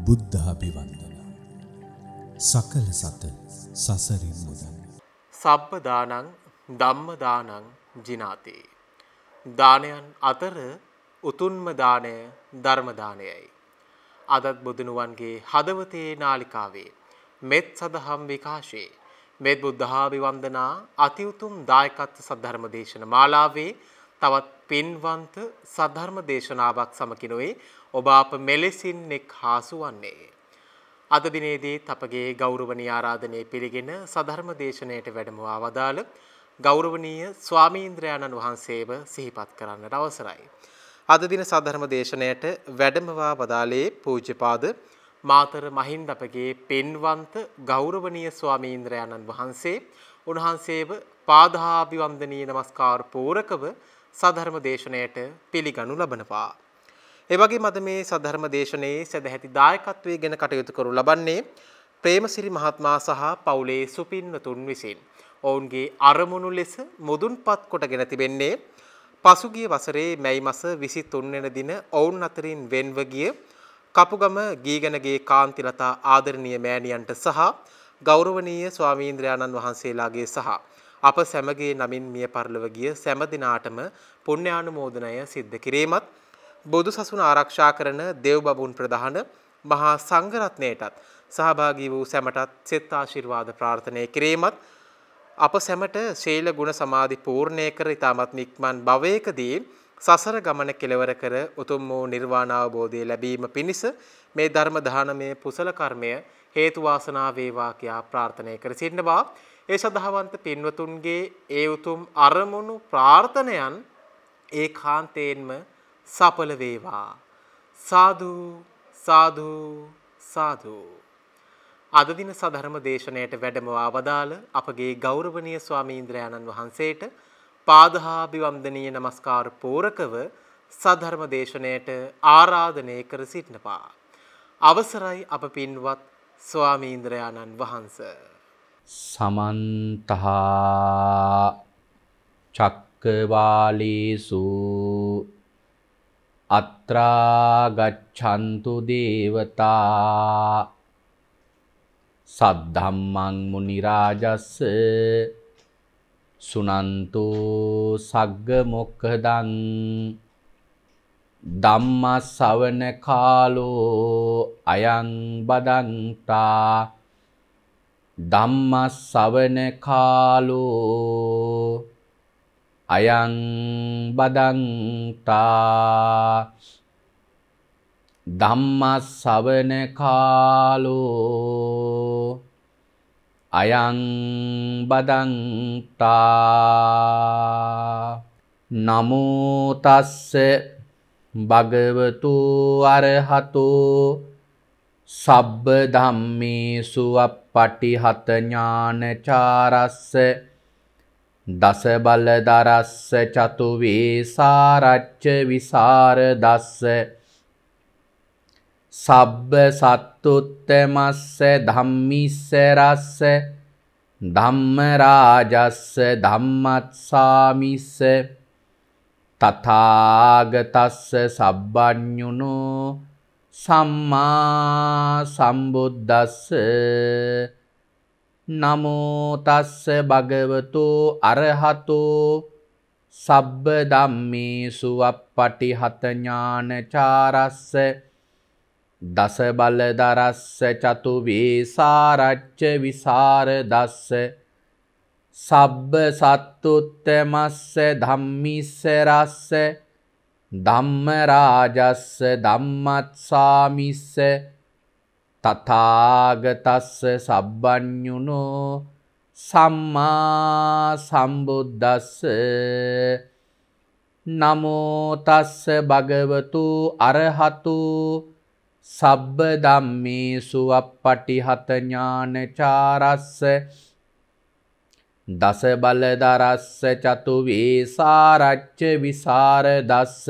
බුද්ධාභිවන්දන සකල සත සසරින් මුදන් සබ්බ දානං ධම්ම දානං ජිනාතේ දානයන් අතර උතුම්ම දානය ධර්ම දානයයි. අදත් බුදුනුවන්ගේ හදවතේ නාලිකාවේ මෙත් සදහම් විකාශේ මෙත් බුද්ධාභිවන්දනා අති උතුම් දායකත්ව සද්ධර්ම දේශන මාලාවේ තවත් පින්වන්ත සද්ධර්ම දේශනාවක් සමකිනුවේ ඔබ අප මෙලෙසින් එක් හාසු වන්නේ. අද දිනේදී අපගේ ගෞරවනීය ආරාධනය පිළිගෙන සද්ධර්ම දේශනයට වැඩමවා වදාළ ගෞරවනීය ස්වාමීන්ද්‍රයන්න් වහන්සේව සිහිපත් කරන්නට අවසරයි. අද දින සද්ධර්ම දේශනයට වැඩමවා වදාළේ පූජ්‍යපාද මාතර මහින්ද අපගේ පින්වන්ත ගෞරවනීය ස්වාමීන්ද්‍රයන්න් වහන්සේ උන්වහන්සේව පාදාභිවන්දනීය නමස්කාර පූරකව සද්ධර්ම දේශනයට පිළිගනු ලබනවා. ඒ වගේම අද මේ සද්ධර්ම දේශනයේ සදැහැති දායකත්වයේ ගෙන කටයුතු කරනු ලබන්නේ ප්‍රේමසිරි මහත්මයා සහ පවුලේ සුපින්නතුන් විසින්. ඔවුන්ගේ අරමුණු ලෙස මුදුන්පත් කොටගෙන තිබෙන්නේ පසුගිය වසරේ මැයි මාස 23 වෙනි දින ඔවුන් අතරින් වෙන්ව ගිය කපුගම ගීගනගේ කාන්තිලතා ආදරණීය මෑණියන්ට සහ ගෞරවනීය ස්වාමීන්ද්‍රයන්න් වහන්සේලාගේ සහ අප සැමගේ නමින් මිය පරලොව ගිය සෑම දිනාටම පුණ්‍යානුමෝදනය සිද්ධ කිරීමත් බුදු සසුන ආරක්ෂා කරන දේව බඹුන් ප්‍රධාන මහා සංඝ රත්නයටත් සහභාගී වූ සැමටත් සෙත් ආශිර්වාද ප්‍රාර්ථනා කිරීමත් අප සැමට ශීල ගුණ සමාධි පූර්ණේ කර ඊටමත් නික්මන් භවයකදී සසර ගමන කෙලවර කර උතුම් වූ නිර්වාණ අවබෝධය ලැබීම පිණිස මේ ධර්ම දානමය කුසල කර්මය හේතු වාසනා වේවා කියා ප්‍රාර්ථනා කර සිටිනවා. ඒ සදහවන්ත පින්වතුන්ගේ ඒ උතුම් අරමුණු ප්‍රාර්ථනයන් ඒකාන්තයෙන්ම සඵල වේවා. සාදු සාදු සාදු. අද දින සධර්ම දේශනයට වැඩමවා වදාළ අපගේ ගෞරවනීය ස්වාමීන්ද්‍රයන්න් වහන්සේට පාදාභිවන්දනීය නමස්කාර පූරකව සධර්ම දේශනයට ආරාධනය කර සිටිනවා. අවසරයි අප පින්වත් ස්වාමීන්ද්‍රයන්න් වහන්සේ. සමන්ත චක්කවාලේසු අත්‍රා ගච්ඡන්තු දේවතා සද්ධම්මං මුනි රාජස්ස සුනන්තු සග්ග මොක්ඛදං ධම්ම ශ්‍රවණ කාලෝ අයං බදන්තා ධම්ම ශ්‍රවණ කාලෝ අයං බදන්තා ධම්ම ශ්‍රවණ කාලෝ අයං බදන්තා නමෝ තස්ස භගවතු අරහතෝ සබ්බ ධම්මේසු අප්පටිහත ඥානචාරස්ස දස බලදරස්ස චතු වේසාරච්ච විසරදස්ස සබ්බ සත්තුත්තමස්ස ධම්මිස්ස රස්ස ධම්ම රාජස්ස ධම්මත්සාමිස්ස තථාගතස්ස සබ්බඤුනෝ සම්මා සම්බුද්දස්ස නමෝ තස්ස භගවතු අරහතෝ සබ්බ ධම්මේසු අප්පටිහත ඥානචාරස්ස දස බලදරස්ස චතු වේසාරච්ච විසරදස්ස සබ්බ සත්තුත්තමස්ස ධම්මිස්ස රස්ස ධම්ම රාජස්ස ධම්මත්සාමිස්ස තථාගතස්ස සබ්බඤුනෝ සම්මා සම්බුද්දස්ස නමෝ තස්ස භගවතු අරහතෝ සබ්බ ධම්මේසු අප්පටිහත ඥානචාරස්ස දස බලදරස්ස චතු වේසාරච්ච විසරදස්ස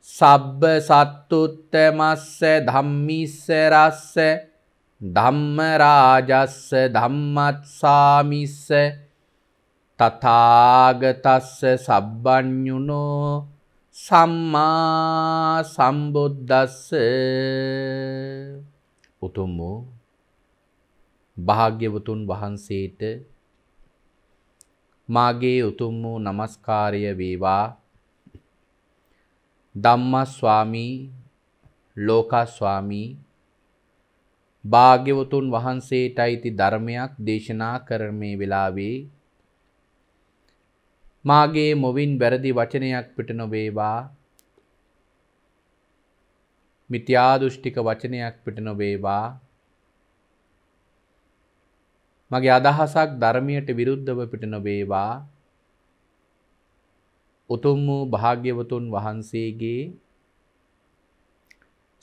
සබ්බ සත්තුත්තමස්ස ධම්මිස්ස රස්ස ධම්ම රාජස්ස ධම්මත්සාමිස්ස තථාගතස්ස සබ්බඤුනෝ සම්මා සම්බුද්දස්ස උතුම් වූ භාග්‍යවතුන් වහන්සේට මාගේ උතුම් වූ නමස්කාරය වේවා. ධම්මස්වාමී ලෝකස්වාමී භාග්‍යවතුන් වහන්සේට අයිති ධර්මයක් දේශනා කරන මේ වෙලාවේ මාගේ මොවින් වැරදි වචනයක් පිට නොවේවා. මිත්‍යා දෘෂ්ටික වචනයක් පිට නොවේවා. මගේ අදහසක් ධර්මයට විරුද්ධව පිට නොවේවා. උතුම් වූ භාග්‍යවතුන් වහන්සේගේ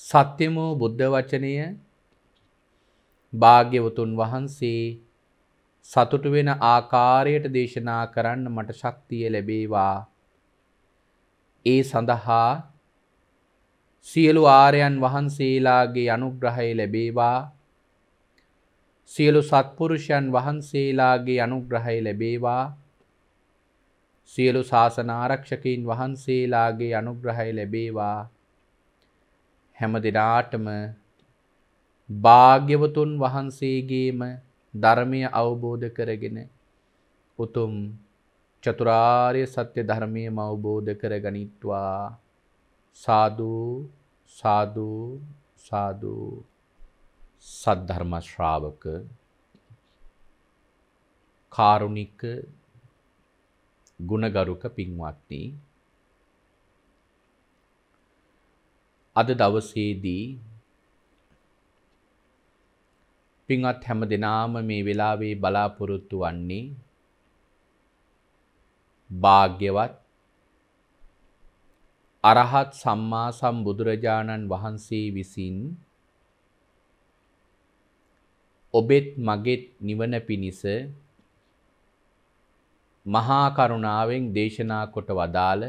සත්‍යම වූ බුද්ධ වචනය භාග්‍යවතුන් වහන්සේ සතුටු වෙන ආකාරයට දේශනා කරන්න මට ශක්තිය ලැබේවා. ඒ සඳහා සියලු ආර්යයන් වහන්සේලාගේ අනුග්‍රහය ලැබේවා. සියලු සත්පුරුෂයන් වහන්සේලාගේ අනුග්‍රහය ලැබේවා. සියලු ශාසන ආරක්ෂකයින් වහන්සේලාගේ අනුග්‍රහය ලැබේවා. හැම දිනාටම භාග්‍යවතුන් වහන්සේගේම ධර්මය අවබෝධ කරගෙන උතුම් චතුරාර්ය සත්‍ය ධර්මයම අවබෝධ කරගනිත්වා. සාදු සාදු සාදු. සද්ධර්ම ශ්‍රාවක කාරුණික ගුණගරුක පින්වත්නි, අද දවසේදී පින්වත් හැම දෙනාම මේ වෙලාවේ බලාපොරොත්තු වන්නේ භාග්‍යවත් අරහත් සම්මා සම්බුදුරජාණන් වහන්සේ විසින් ඔබෙත් මගෙත් නිවන පිණිස මහා කරුණාවෙන් දේශනා කොට වදාළ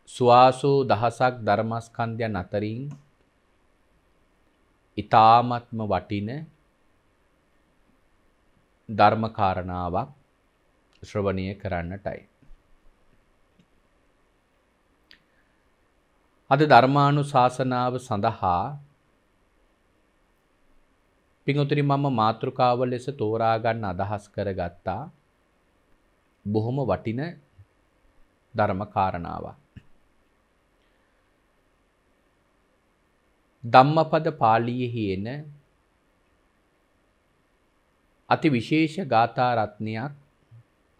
සුවාසෝ දහසක් ධර්මස්කන්ධයන් අතරින් ඊ타ත්ම වටින ධර්ම කාරණාවක් ශ්‍රවණය කරන්නටයි. අද ධර්මානුශාසනාව සඳහා පින්වතුනි මම මාතෘකාව ලෙස තෝරා ගන්න අදහස් කරගත්තා බොහොම වටින ධර්ම කාරණාවක්. ධම්මපද පාළියෙහි එන අති විශේෂ ගාථා රත්නයක්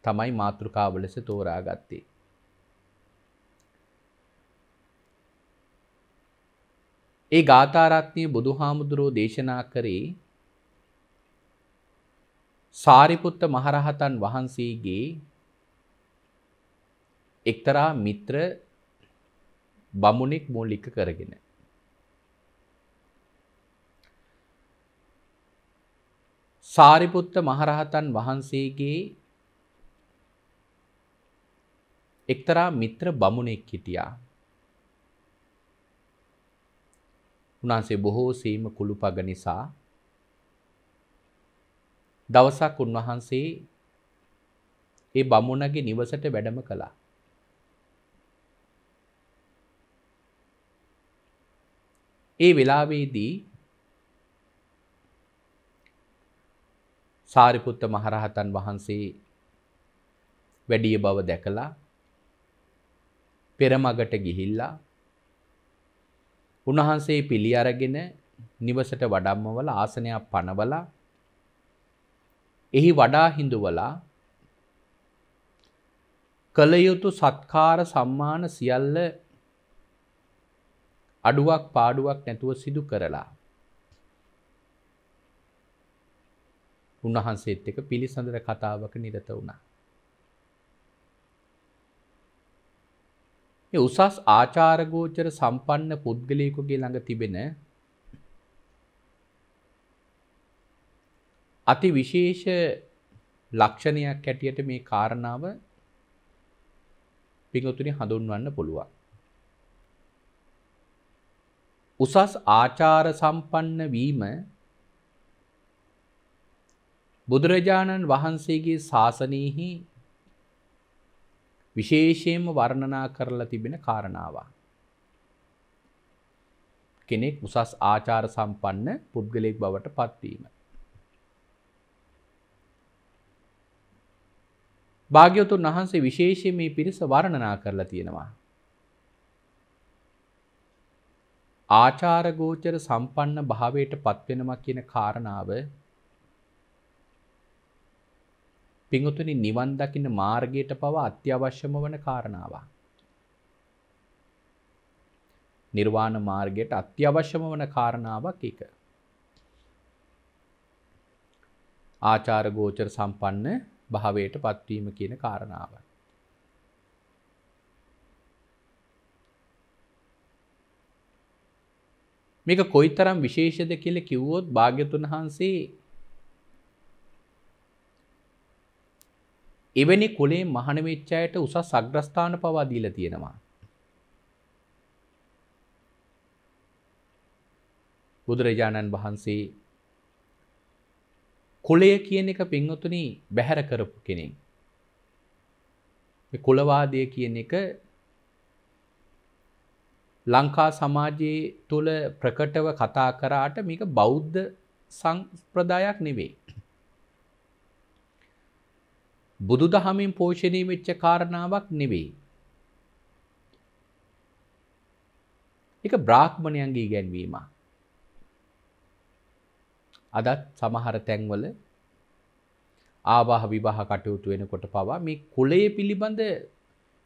තමයි මාතෘකාව ලෙස තෝරාගත්තේ. ඒ ගාථා රත්නය බුදුහාමුදුරෝ දේශනා කරේ සාරිපුත්ත මහරහතන් වහන්සේගේ එක්තරා මිත්‍ර බමුණෙක් මූලික කරගෙන. සාරිපුත්ත මහරහතන් වහන්සේගේ එක්තරා මිත්‍ර බමුණෙක් හිටියා. උන්වහන්සේ බොහෝ සීම කුළුපග නිසා දවසක් උන්වහන්සේ ඒ බමුණගේ නිවසට වැඩම කළා. ඒ වෙලාවේදී සාරිපුත්ත මහරහතන් වහන්සේ වැඩිය බව දැකලා පෙරමගට ගිහිල්ලා උන්වහන්සේ පිළි අරගෙන නිවසට වඩම්මවල ආසනයක් පනවලා එහි වඩා හිඳුවලා කළ යුතු සත්කාර සම්මාන සියල්ල අඩුවක් පාඩුවක් නැතුව සිදු කරලා උන්වහන්සේත් එක්ක පිළිසඳර කතාවක නිරත වුණා. මේ උසස් ආචාර ගෝචර සම්පන්න පුද්ගලයෙකුගේ ළඟ තිබෙන අති විශේෂ ලක්ෂණයක් ඇටියට මේ කාරණාව පිටුතුනි හඳුන්වන්න පුළුවන්. උසස් ආචාර සම්පන්න වීම බුදුරජාණන් වහන්සේගේ ශාසනයෙහි විශේෂයෙන්ම වර්ණනා කරලා තිබෙන කාරණාවක්. කෙනෙක් උසස් ආචාර සම්පන්න පුද්ගලයෙක් බවට පත්වීම. භාග්‍යවතුන් වහන්සේ විශේෂයෙන් මේ පිරිස වර්ණනා කරලා තියෙනවා. ආචාර ගෝචර සම්පන්න භාවයට පත්වෙනවා කියන කාරණාව පිංගුතුනි නිවන් දකින්න මාර්ගයට පවා අත්‍යවශ්‍යම වන කාරණාවක්. නිර්වාණ මාර්ගයට අත්‍යවශ්‍යම වන කාරණාවක් එක. ආචාර ගෝචර සම්පන්න භාවයට පත්වීම කියන කාරණාව. මේක කොයිතරම් විශේෂද කියලා කිව්වොත් භාග්‍යතුන් වහන්සේ එවැනි කුලේ මහාන වෙච්ච අයට උසස් අග්‍රස්ථාන පවා දීලා තියෙනවා. බුදුරජාණන් වහන්සේ කුලය කියන එක පින්වතුනි බැහැර කරපු කෙනෙක්. මේ කුලවාදය කියන එක ලංකා සමාජයේ තුල ප්‍රකටව කතා කරාට මේක බෞද්ධ සම්ප්‍රදායක් නෙවෙයි. බුදුදහමින් පෝෂණය වෙච්ච කාරණාවක් නෙවෙයි. ඒක බ්‍රාහ්මණයන්ගේ ඉගැන්වීමක්. අදත් සමහර තැන්වල ආවාහ විවාහ කටයුතු වෙනකොට පවා මේ කුලය පිළිබඳ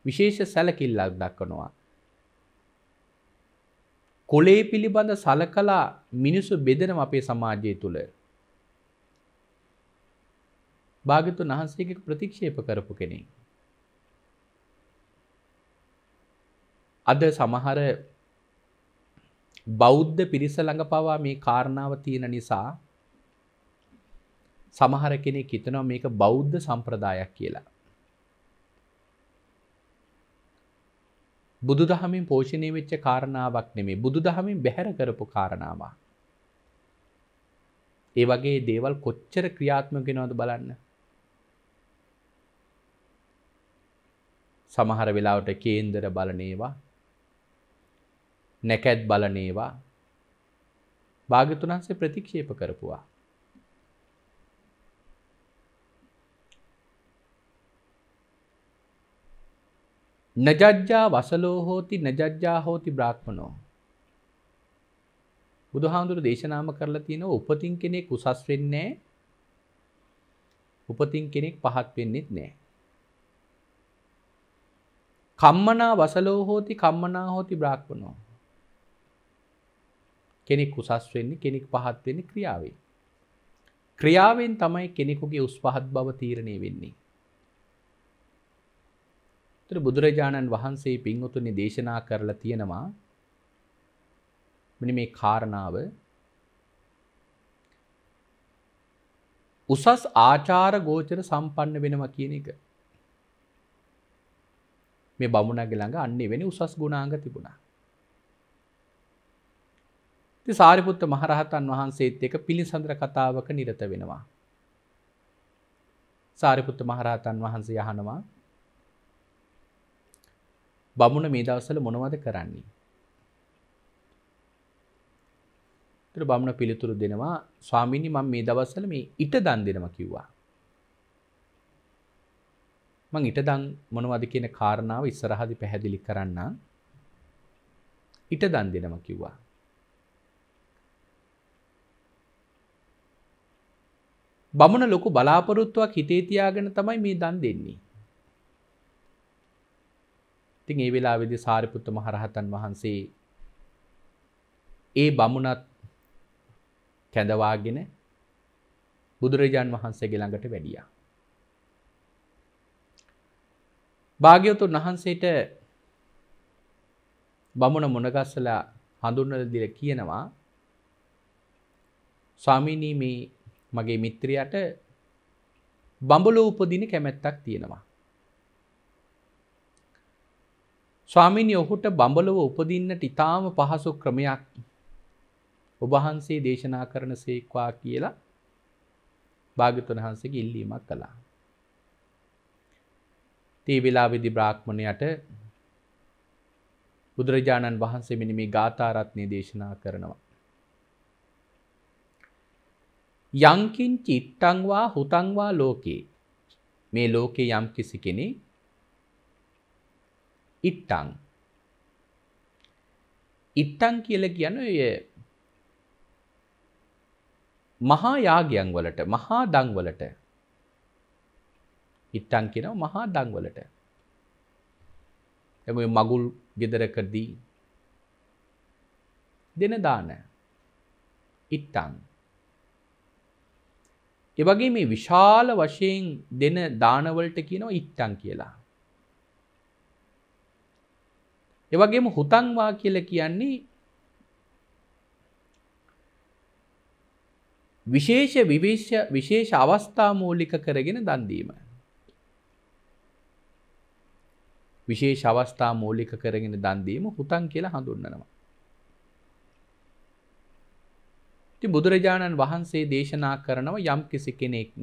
විශේෂ සැලකිල්ලක් දක්වනවා. කුලය පිළිබඳ සලකලා මිනිසු බෙදෙනවා අපේ සමාජය තුල. භාග්‍යවතුන් වහන්සේගේ ප්‍රතික්ෂේප කරපු කෙනෙක්. අද සමහර බෞද්ධ පිරිස ළඟ පවා මේ කාරණාව තියෙන නිසා සමහර කෙනෙක් හිතනවා මේක බෞද්ධ සම්ප්‍රදායක් කියලා. බුදුදහමින් පෝෂණය වෙච්ච කාරණාවක් නෙමෙයි. බුදුදහමින් බැහැර කරපු කාරණාවක්. ඒ වගේ දේවල් කොච්චර ක්‍රියාත්මක වෙනවද බලන්න. සමහර වෙලාවට කේන්දර බලන ඒවා, නැකත් බලන ඒවා භාග්‍යවතුන් වහන්සේ ප්‍රතික්ෂේප කරපුවා. නජජ්ජා වසලෝ හෝති නජජ්ජා හෝති බ්‍රාහ්මනෝ. බුදුහාමුදුරු දේශනාම කරලා තියෙනවා උපතින් කෙනෙක් උසස් වෙන්නේ නැහැ. උපතින් කෙනෙක් පහත් වෙන්නෙත් නැහැ. කම්මනා වසලෝ හෝති කම්මනා හෝති බ්‍රාහ්මනෝ. කෙනෙක් උසස් වෙන්නේ කෙනෙක් පහත් වෙන්නේ ක්‍රියාවෙන්. ක්‍රියාවෙන් තමයි කෙනෙකුගේ උස් පහත් බව තීරණය වෙන්නේ. බුදුරජාණන් වහන්සේ පින්වතුනි දේශනා කරලා තියෙනවා මෙන්න මේ කාරණාව උසස් ආචාර ගෝචර සම්පන්න වෙනවා කියන එක. මේ බමුණගේ ළඟ අන්න එවැනි උසස් ගුණාංග තිබුණා. ඉතින් සාරිපුත්ත මහරහතන් වහන්සේත් එක්ක පිළිසඳර කතාවක නිරත වෙනවා. සාරිපුත්ත මහරහතන් වහන්සේ අහනවා බමුණ මේ දවස්වල මොනවද කරන්නේ? ඒතර බමුණ පිළිතුරු දෙනවා ස්වාමීනි මම මේ දවස්වල මේ ඊට දන් දෙනවා කිව්වා. මං ඊට දන් මොනවද කියන කාරණාව ඉස්සරහදී පැහැදිලි කරන්නම්. ඊට දන් දෙනවා කිව්වා. බමුණ ලොකු බලාපොරොත්තුවක් හිතේ තියාගෙන තමයි මේ දන් දෙන්නේ. ඉතින් ඒ වෙලාවේදී සාරිපුත්ත මහරහතන් වහන්සේ ඒ බමුණත් කැඳවාගෙන බුදුරජාන් වහන්සේගේ ළඟට වැඩියා. භාග්‍යවතුන් වහන්සේට බමුණ මුණගස්සලා හඳුන්වලා දීලා කියනවා ස්වාමීනි මේ මගේ මිත්‍රයාට බඹලෝ උපදින කැමැත්තක් තියෙනවා. ස්වාමීනි ඔහුට බඹලව උපදින්නට ඊටාම පහසු ක්‍රමයක් ඔබ වහන්සේ දේශනා කරන සේක්වා කියලා භාග්‍යවතුන් වහන්සේගේ ඉල්ලීමක් කළා. ඒ වෙලාවේදී බ්‍රාහ්මණයාට බුදුරජාණන් වහන්සේ මෙන්න මේ ගාථා රත්නය දේශනා කරනවා. යංකින් චිත්තං වා හුතං වා ලෝකේ. මේ ලෝකේ යම් කිසි කෙනෙක් ඉත්තං කියලා කියන්නේ ඔය මහා යාගයන් වලට, මහා දන් වලට. ඉත්තං කියනවා මහා දන් වලට. එමෙ මගුල් ගෙදරකදී දෙන දාන ඉත්තං. ඒ වගේ මේ විශාල වශයෙන් දෙන දාන වලට කියනවා ඉත්තං කියලා. ඒ වගේම හුතං වා කියලා කියන්නේ විශේෂ අවස්ථා මූලික කරගෙන දන් දීම. විශේෂ අවස්ථා මූලික කරගෙන දන් දීම හුතං කියලා හඳුන්වනවා. ඉතින් බුදුරජාණන් වහන්සේ දේශනා කරනවා යම් කිසි කෙනෙක්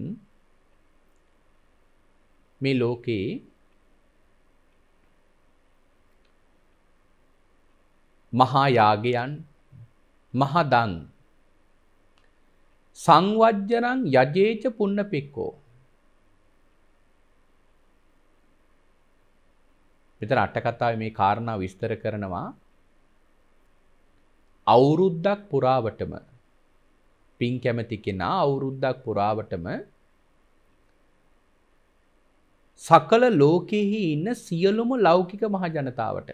මේ ලෝකේ මහා යාගයන්, මහා දන් සංවජ්ජනං යජේච පුන්නපෙක්කෝ. මෙතන අට කතාවේ මේ කාරණා විස්තර කරනවා. අවුරුද්දක් පුරාවටම පින් කැමති කෙනා අවුරුද්දක් පුරාවටම සකල ලෝකෙහි ඉන්න සියලුම ලෞකික මහ ජනතාවට,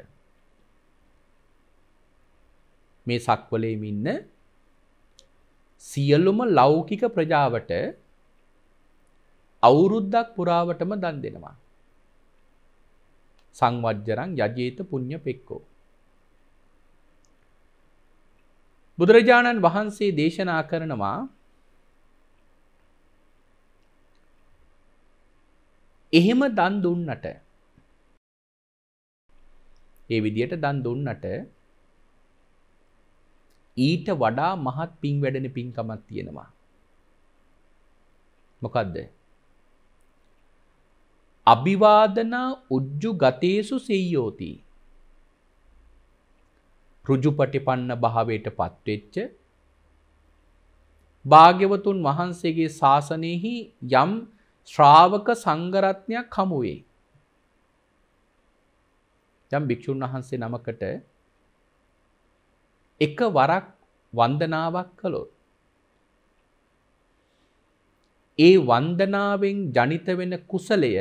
මේ සක්වලේම ඉන්න සියලුම ලෞකික ප්‍රජාවට අවුරුද්දක් පුරාවටම දන් දෙනවා. සංවජ්ජරං යජේත පුඤ්ඤ පෙක්කෝ. බුදුරජාණන් වහන්සේ දේශනා කරනවා එහෙම දන් දුන්නට, ඒ විදියට දන් දුන්නට ඊට වඩා මහත් පින් වැඩෙන පින්කමක් තියෙනවා. මොකද්ද? අභිවාදනා උජ්ජු ගතේසු සෙය්‍යෝති. ඍජුපටිපන්න භාවයට පත්වෙච්ච භාග්‍යවතුන් වහන්සේගේ ශාසනයෙහි යම් ශ්‍රාවක සංඝරත්නයක් හමු වේ. යම් භික්ෂුන් වහන්සේ නමකට එක වරක් වන්දනාවක් කළොත් ඒ වන්දනාවෙන් ජනිත වෙන කුසලය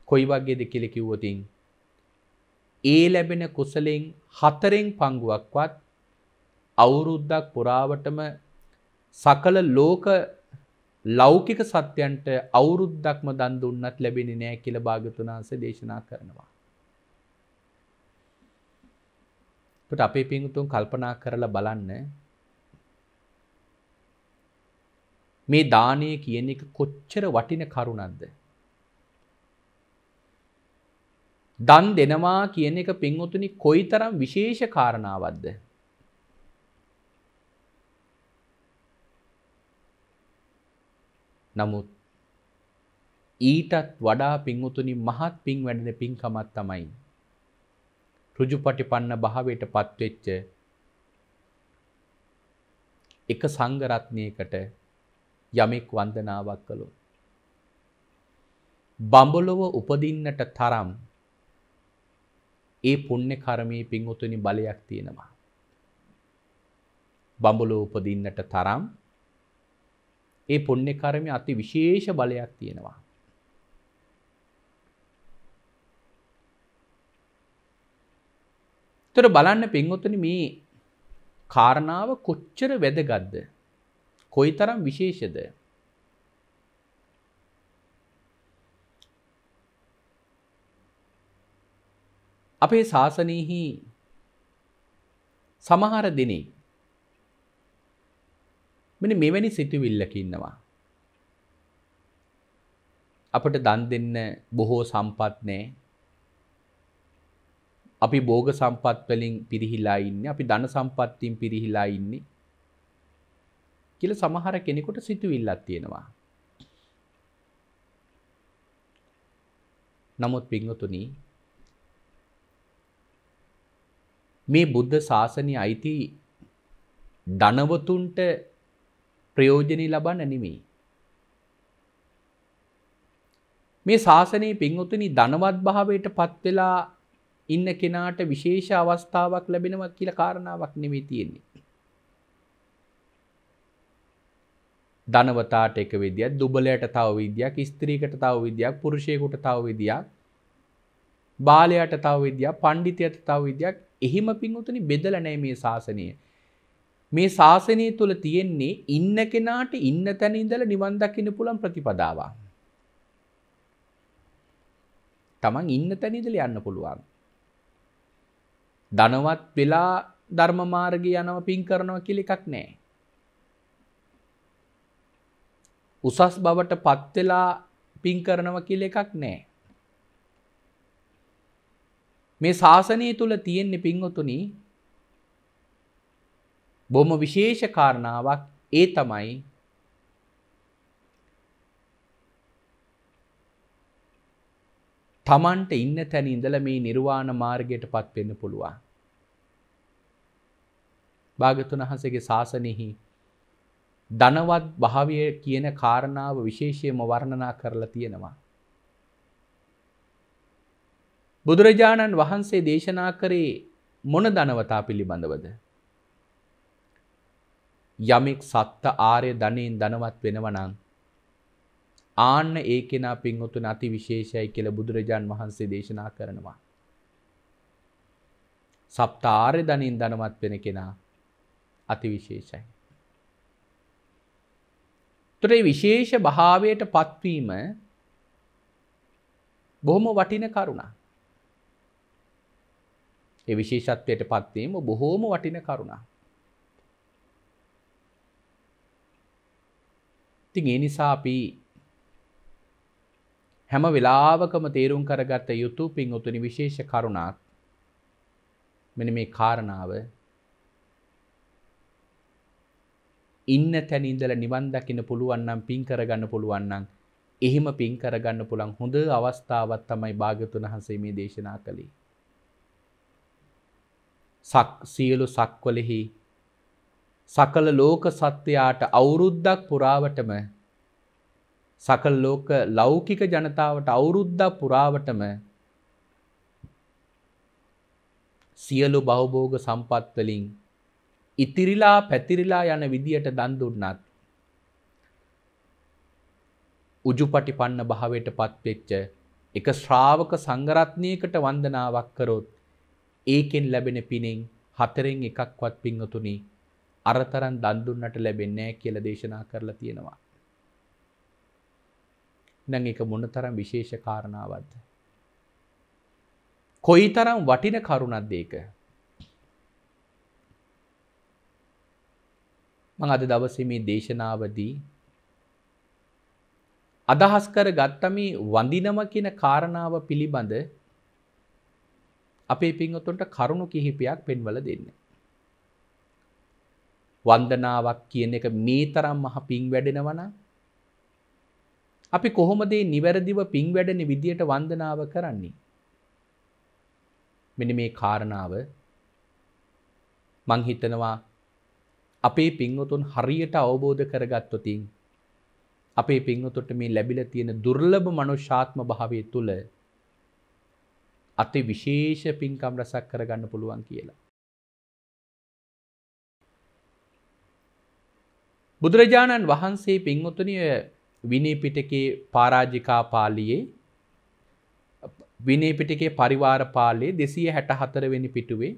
කොයි වගේද කියලා කිව්වොත් ඒ ලැබෙන කුසලෙන් 4න් පංගුවක්වත් අවුරුද්දක් පුරාවටම සකල ලෝක ලෞකික සත්‍යයන්ට අවුරුද්දක්ම දන් දුන්නත් ලැබෙන්නේ නැහැ කියලා භාග්‍යවතුන් වහන්සේ දේශනා කරනවා. ඒකට අපේ පින්තුන් කල්පනා කරලා බලන්න මේ දානය කියන එක කොච්චර වටින කරුණක්ද? දන් දෙනවා කියන එක පින්වතුනි කොයිතරම් විශේෂ කාරණාවක්ද? නමුත් ඊටත් වඩා පින්වතුනි මහත් පින් වැඩෙන පින්කමක් තමයි ඍජුපටිපන්න භාවයට පත්වෙච්ච එක සංඝ රත්නයකට යමෙක් වන්දනාවක් කළොත් බඹලොව උපදින්නට තරම් ඒ පුණ්‍ය කර්මයේ පින්වතුනි බලයක් තියෙනවා. බඹලොව උපදින්නට තරම් ඒ පුණ්‍ය කර්මයේ අති විශේෂ බලයක් තියෙනවා. ඒතර බලන්න පින්වතුනි මේ කාරණාව කොච්චර වැදගත්ද? කොයිතරම් විශේෂද? අපේ ශාසනයෙහි සමහර දෙනෙක් මෙන්න මෙවැනි සිතුවිල්ලක ඉන්නවා. අපට දන් දෙන්න බොහෝ සම්පත් නැහැ. අපි භෝග සම්පත් වලින් පිරිහිලා ඉන්නේ. අපි ධන සම්පත්තියෙන් පිරිහිලා ඉන්නේ. කියලා සමහර කෙනෙකුට සිතුවිල්ලක් තියෙනවා. නමුත් පින්වතුනි මේ බුද්ධ ශාසනයේ අයිති ධනවතුන්ට ප්‍රයෝජනෙ ලබන්න නෙමෙයි. මේ ශාසනයේ පින්වතුනි ධනවත් භාවයට පත් වෙලා ඉන්න කෙනාට විශේෂ අවස්ථාවක් ලැබෙනවා කියලා කාරණාවක් නෙමෙයි තියෙන්නේ. ධනවතාට එක විදියක්, දුබලයට තව විදියක්, ස්ත්‍රීකට තව විදියක්, පුරුෂයෙකුට තව විදියක්, බාලයට තව විදියක්, පඬිතයට තව විදියක්. එහිම පින්වතුනි බෙදලා නැහැ මේ ශාසනය. මේ ශාසනය තුල තියෙන්නේ ඉන්න කෙනාට ඉන්න තැන ඉඳලා නිවන් දකින්න පුළුවන් ප්‍රතිපදාවක්. තමන් ඉන්න තැන ඉඳලා යන්න පුළුවන්. ධනවත් වෙලා ධර්ම මාර්ගය යනවා පින් කරනවා කියලා එකක් නැහැ. උසස් බවට පත් වෙලා පින් කරනවා කියලා එකක් නැහැ. මේ ශාසනය තුල තියෙන්නේ පින්වතුනි බොහොම විශේෂ කාරණාවක්. ඒ තමයි තමන්ට ඉන්න තැන ඉඳලා මේ නිර්වාණ මාර්ගයටපත් වෙන්න පුළුවන්. භාග්‍යවතුන් වහන්සේගේ ශාසනයෙහි ධනවත් භාවය කියන කාරණාව විශේෂයෙන්ම වර්ණනා කරලා තියෙනවා. බුදුරජාණන් වහන්සේ දේශනා කරේ මොන ධනවතා පිළිබඳවද? යමෙක් සත්ත ආර්ය ධනෙන් ධනවත් වෙනවා නම් ආන්න ඒ කෙනා පින්වතුන් අති විශේෂයි කියලා බුදුරජාන් වහන්සේ දේශනා කරනවා. සප්ත ආර්ය ධනෙන් ධනවත් වෙන කෙනා අති විශේෂයි. ඒ විශේෂ භාවයට පත්වීම බොහොම වටින කරුණක්. ඒ විශේෂත්වයට පත්වීම බොහොම වටින කරුණක්. ඉතින් ඒ නිසා අපි හැම වෙලාවකම තේරුම් කරගත්ත යුතු පින්වතුනි විශේෂ කරුණක් මෙන්න මේ කාරණාව. ඉන්න තැන ඉඳලා නිවන් දකින්න පුළුවන් නම් පින් කරගන්න පුළුවන් නම් එහෙම පින් කරගන්න පුළුවන් හොඳ අවස්ථාවක් තමයි භාග්‍යවතුන් වහන්සේ මේ දේශනා කළේ. සියලු සක්වලෙහි සකල ලෝක සත්වයාට අවුරුද්දක් පුරාවටම සකල ලෝක ලෞකික ජනතාවට අවුරුද්දක් පුරාවටම සියලු භවභෝග සම්පත් වලින් ඉතිරිලා පැතිරිලා යන විදියට දන් දුන්නත් උජුපටිපන්න භාවයට පත්වෙච්ච එක ශ්‍රාවක සංඝරත්නයකට වන්දනාවක් කරොත් ඒකෙන් ලැබෙන පිනෙන් 4න් එකක්වත් පින්වතුනි අරතරන් දන් දුන්නට ලැබෙන්නේ නැහැ කියලා දේශනා කරලා තියෙනවා. නම් ඒක මොනතරම් විශේෂ කාරණාවක්ද? කොයිතරම් වටින කරුණක්ද ඒක? මම අද දවසේ මේ දේශනාවදී අදහස් කරගත්ත මේ වඳිනම කියන කාරණාව පිළිබඳ අපේ පින්වතුන්ට කරුණු කිහිපයක් පෙන්වලා දෙන්න. වන්දනාවක් කියන එක මේ තරම් මහ පිං වැඩෙනවා නම් අපි කොහොමද මේ නිවැරදිව පිං වැඩෙන විදියට වන්දනාව කරන්නේ? මෙන්න මේ කාරණාව මං හිතනවා අපේ පින්වතුන් හරියට අවබෝධ කරගත්තොත් අපේ පින්වතුන්ට මේ ලැබිලා තියෙන දුර්ලභ මනුෂ්‍යාත්ම භාවය තුළ අති විශේෂ පින්කම් රසක් කරගන්න පුළුවන් කියලා. බුදුරජාණන් වහන්සේ පින්වතුනි විනය පිටකේ පරාජිකා පාළියේ විනය පිටකේ පරිවාර පාළියේ 264 වෙනි පිටුවේ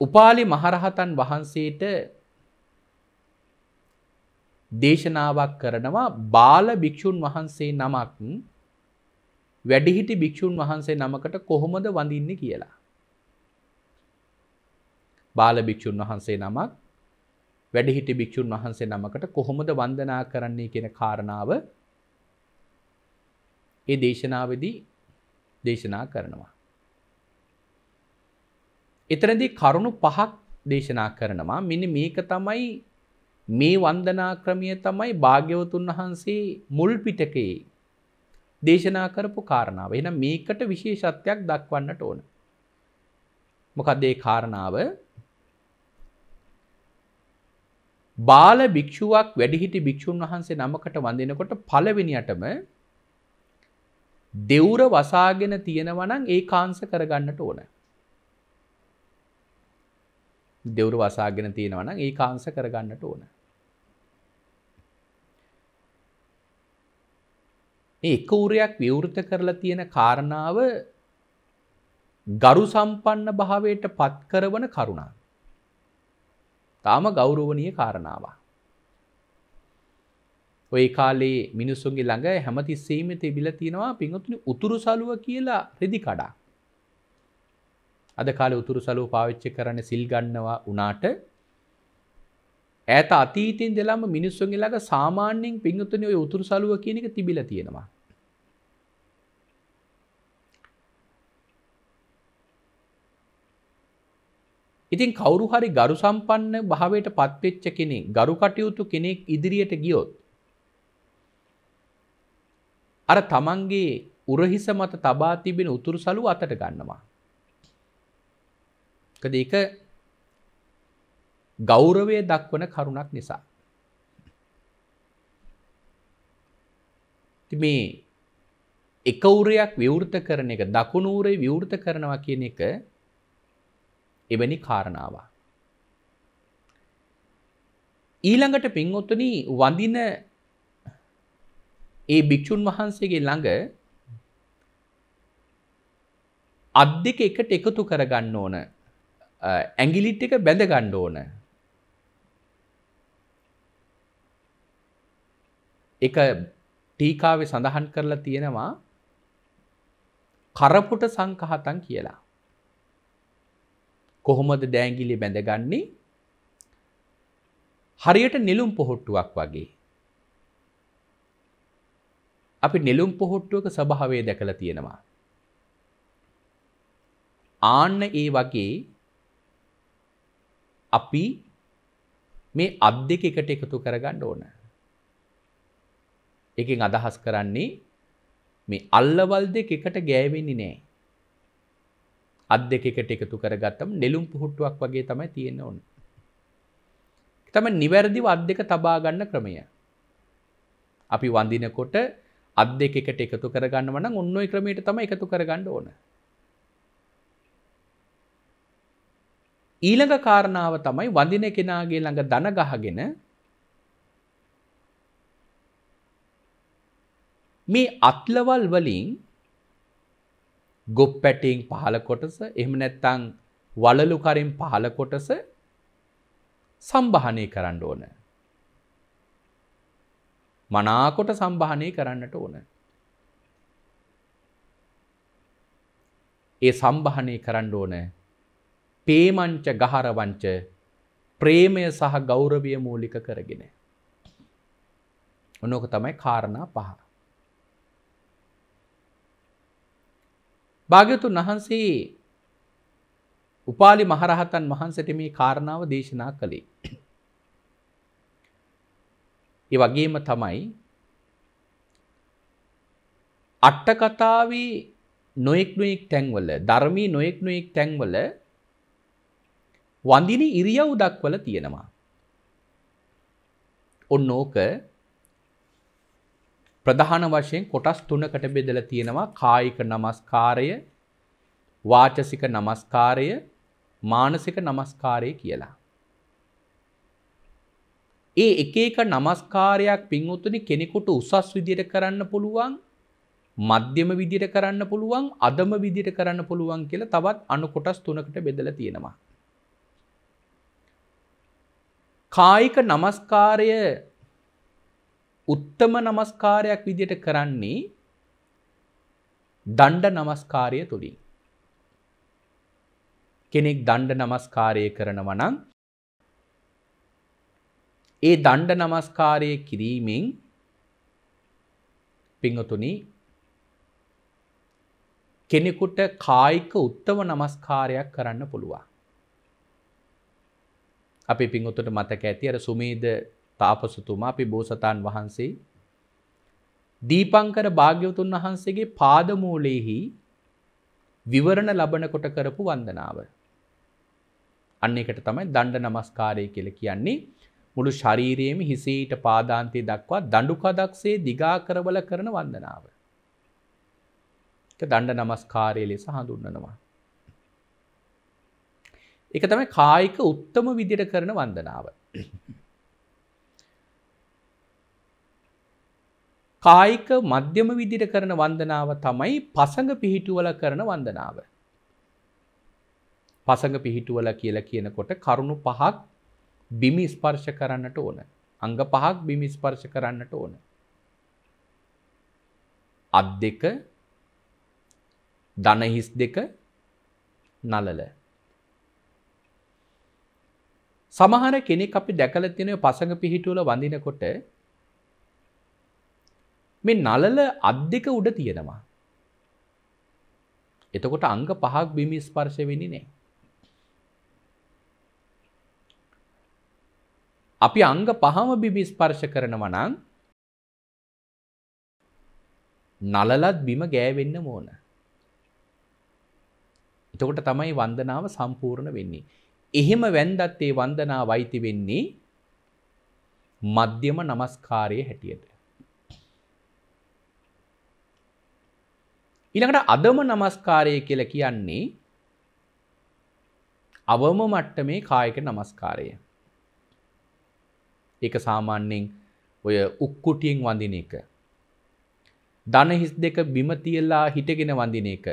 උපාලි මහරහතන් වහන්සේට දේශනාවක් කරනවා බාල භික්ෂුන් වහන්සේ නමක් වැඩිහිටි භික්ෂුන් වහන්සේ නමකට කොහොමද වඳින්නේ කියලා. බාල භික්ෂුන් වහන්සේ නමක් වැඩිහිටි භික්ෂුන් වහන්සේ නමකට කොහොමද වන්දනා කරන්නේ කියන කාරණාව ඒ දේශනාවේදී දේශනා කරනවා. එතනදී කරුණු 5ක් දේශනා කරනවා. මෙන්න මේක තමයි මේ වන්දනා ක්‍රමය තමයි භාග්‍යවතුන් වහන්සේ මුල් පිටකේ දේශනා කරපු කාරණාව. එහෙනම් මේකට විශේෂත්වයක් දක්වන්නට ඕන. මොකද ඒ කාරණාව බාල භික්ෂුවක් වැඩිහිටි භික්ෂුන් වහන්සේ නමකට වඳිනකොට පළවෙනියටම දෙවුර වසාගෙන තියෙනවා නම් ඒකාංශ කරගන්නට ඕන. දෙවුර වසාගෙන තියෙනවා නම් ඒකාංශ කරගන්නට ඕන. මේ එක උරයක් විවෘත කරලා තියෙන කාරණාව ගරු සම්පන්න භාවයට පත් කරවන කරුණා. තාම ගෞරවනීය කාරණාවක්. ওই කාලේ මිනිස්සුන්ගේ ළඟ හැමතිස්සෙම තිබිලා තියෙනවා පින්වතුනි උතුරු සලුව කියලා රෙදි කඩක්. අද කාලේ උතුරු සලුව පාවිච්චි කරන්නේ සිල් ගන්නවා උනාට ඈත අතීතයෙන් දෙලම මිනිස්සුන්ගේ ළඟ සාමාන්‍යයෙන් පින්වතුනි ওই උතුරු සලුව කියන එක තිබිලා තියෙනවා. ඉතින් කවුරු හරි ගරු සම්පන්න භාවයට පත්වෙච්ච කෙනෙක් ගරු කටයුතු කෙනෙක් ඉදිරියට ගියොත් අර තමන්ගේ උරහිස මත තබා තිබෙන උතුරු සලුව අතට ගන්නවා. මොකද ඒක ගෞරවය දක්වන කරුණක් නිසා. මේ එක උරයක් විවෘත කරන එක දකුණු උරේ විවෘත කරනවා කියන එක එවැනි කාරණාවක්. ඊළඟට පින්වත්නි වඳින ඒ භික්ෂුන් වහන්සේගේ ළඟ අත් දෙක එකට එකතු කරගන්න ඕන. ඇඟිලි ටික බැඳ ගන්න ඕන. එක ටීකාවේ සඳහන් කරලා තියෙනවා කරපුට සංඝහතං කියලා. කොහොමද දෑංගිලි බැඳගන්නේ? හරියට නෙළුම් පොහොට්ටුවක් වගේ. අපි නෙළුම් පොහොට්ටුවක ස්වභාවය දැකලා තියෙනවා. ආන්න ඒ වගේ අපි මේ අත් දෙක එකට එකතු කරගන්න ඕන. එකෙන් අදහස් කරන්නේ මේ අල්ලවල් දෙක එකට ගෑවෙන්නේ නැහැ. අත් දෙක එකට එකතු කරගත්තම නෙළුම් පුහුට්ටුවක් වගේ තමයි තියෙන්න ඕන. තමයි නිවැරදිව අත් දෙක තබා ගන්න ක්‍රමය. අපි වඳිනකොට අත් දෙක එකට එකතු කරගන්නව නම් ඔන්න ඔය ක්‍රමයට තමයි එකතු කරගන්න ඕන. ඊළඟ කාරණාව තමයි වඳින කෙනාගේ ළඟ දන ගහගෙන මේ අත්ලවල් වලින් ගොප්පැටියෙන් පහළ කොටස එහෙම නැත්නම් වලලු කරෙන් පහළ කොටස සම්බහනය කරන්න ඕන. මනාකොට සම්බහනය කරන්නට ඕන. ඒ සම්බහනය කරන්න ඕන පේමංච ගහරවංච ප්‍රේමය සහ ගෞරවය මූලික කරගෙන. ඔනෝක තමයි කාරණා පහ. භාග්‍යවතුන් වහන්සේ උපාලි මහරහතන් වහන්සේට මේ කාරණාව දේශනා කළේ. ඒ වගේම තමයි අට කතාවේ නොඑක් තැන්වල ධර්මී නොඑක් තැන්වල වඳින ඉරියව් දක්වලා තියෙනවා. ඔන්නෝක ප්‍රධාන වශයෙන් කොටස් තුනකට බෙදලා තියෙනවා. කායික නමස්කාරය, වාචසික නමස්කාරය, මානසික නමස්කාරය කියලා. ඒ එක එක නමස්කාරයක් පින්වතුනි කෙනෙකුට උසස් විදියට කරන්න පුළුවන්, මධ්‍යම විදියට කරන්න පුළුවන්, අධම විදියට කරන්න පුළුවන් කියලා තවත් අනු කොටස් තුනකට බෙදලා තියෙනවා. කායික නමස්කාරය උත්තම නමස්කාරයක් විදියට කරන්නේ දණ්ඩ නමස්කාරය තුලින්. කෙනෙක් දණ්ඩ නමස්කාරය කරනවා නම් ඒ දණ්ඩ නමස්කාරය කිරීමෙන් පින්වතුනි කෙනෙකුට කායික උත්තම නමස්කාරයක් කරන්න පුළුවන්. අපේ පින්වතුන්ට මතක ඇති අර සුමේද තාපසතුමා අපි බෝසතාන් වහන්සේ දීපංකර භාග්‍යවතුන් වහන්සේගේ පාදමූලෙහි විවරණ ලබන කොට කරපු වන්දනාව. අන්න එකට තමයි දණ්ඩ නමස්කාරය කියලා කියන්නේ. මුළු ශරීරයේම හිසේ ඊට පාදාන්තය දක්වා දඬු කදක්සේ දිගා කරවල කරන වන්දනාව. ඒක දණ්ඩ නමස්කාරය ලෙස හඳුන්වනවා. ඒක තමයි කායික උත්තම විදිහට කරන වන්දනාව. කායික මධ්‍යම විදිහට කරන වන්දනාව තමයි පසඟ පිහිටුවල කරන වන්දනාව. පසඟ පිහිටුවල කියලා කියනකොට කරුණු පහක් බිම ස්පර්ශ කරන්නට ඕන. අංග පහක් බිම ස්පර්ශ කරන්නට ඕන. අත් දෙක, දන හිස් දෙක, නලල. සමහර කෙනෙක් අපි දැකලා තියෙන පසඟ පිහිටුවල වඳිනකොට මේ නලල අත් දෙක උඩ තියෙනවා. එතකොට අංග පහක් බිම ස්පර්ශ වෙන්නේ නැහැ. අපි අංග පහම බිම ස්පර්ශ කරනවා නම් නලලත් බිම ගෑවෙන්න ඕන. එතකොට තමයි වන්දනාව සම්පූර්ණ වෙන්නේ. එහෙම වැන්දත් ඒ වන්දනාව අයිති වෙන්නේ මධ්‍යම නමස්කාරයේ හැටියට. ඊළඟට අදම නමස්කාරය කියලා කියන්නේ අවම මට්ටමේ කායික නමස්කාරය. ඒක සාමාන්‍යයෙන් ඔය උක්කුටියෙන් වඳින එක. දන හිස් දෙක බිම තියලා හිටගෙන වඳින එක.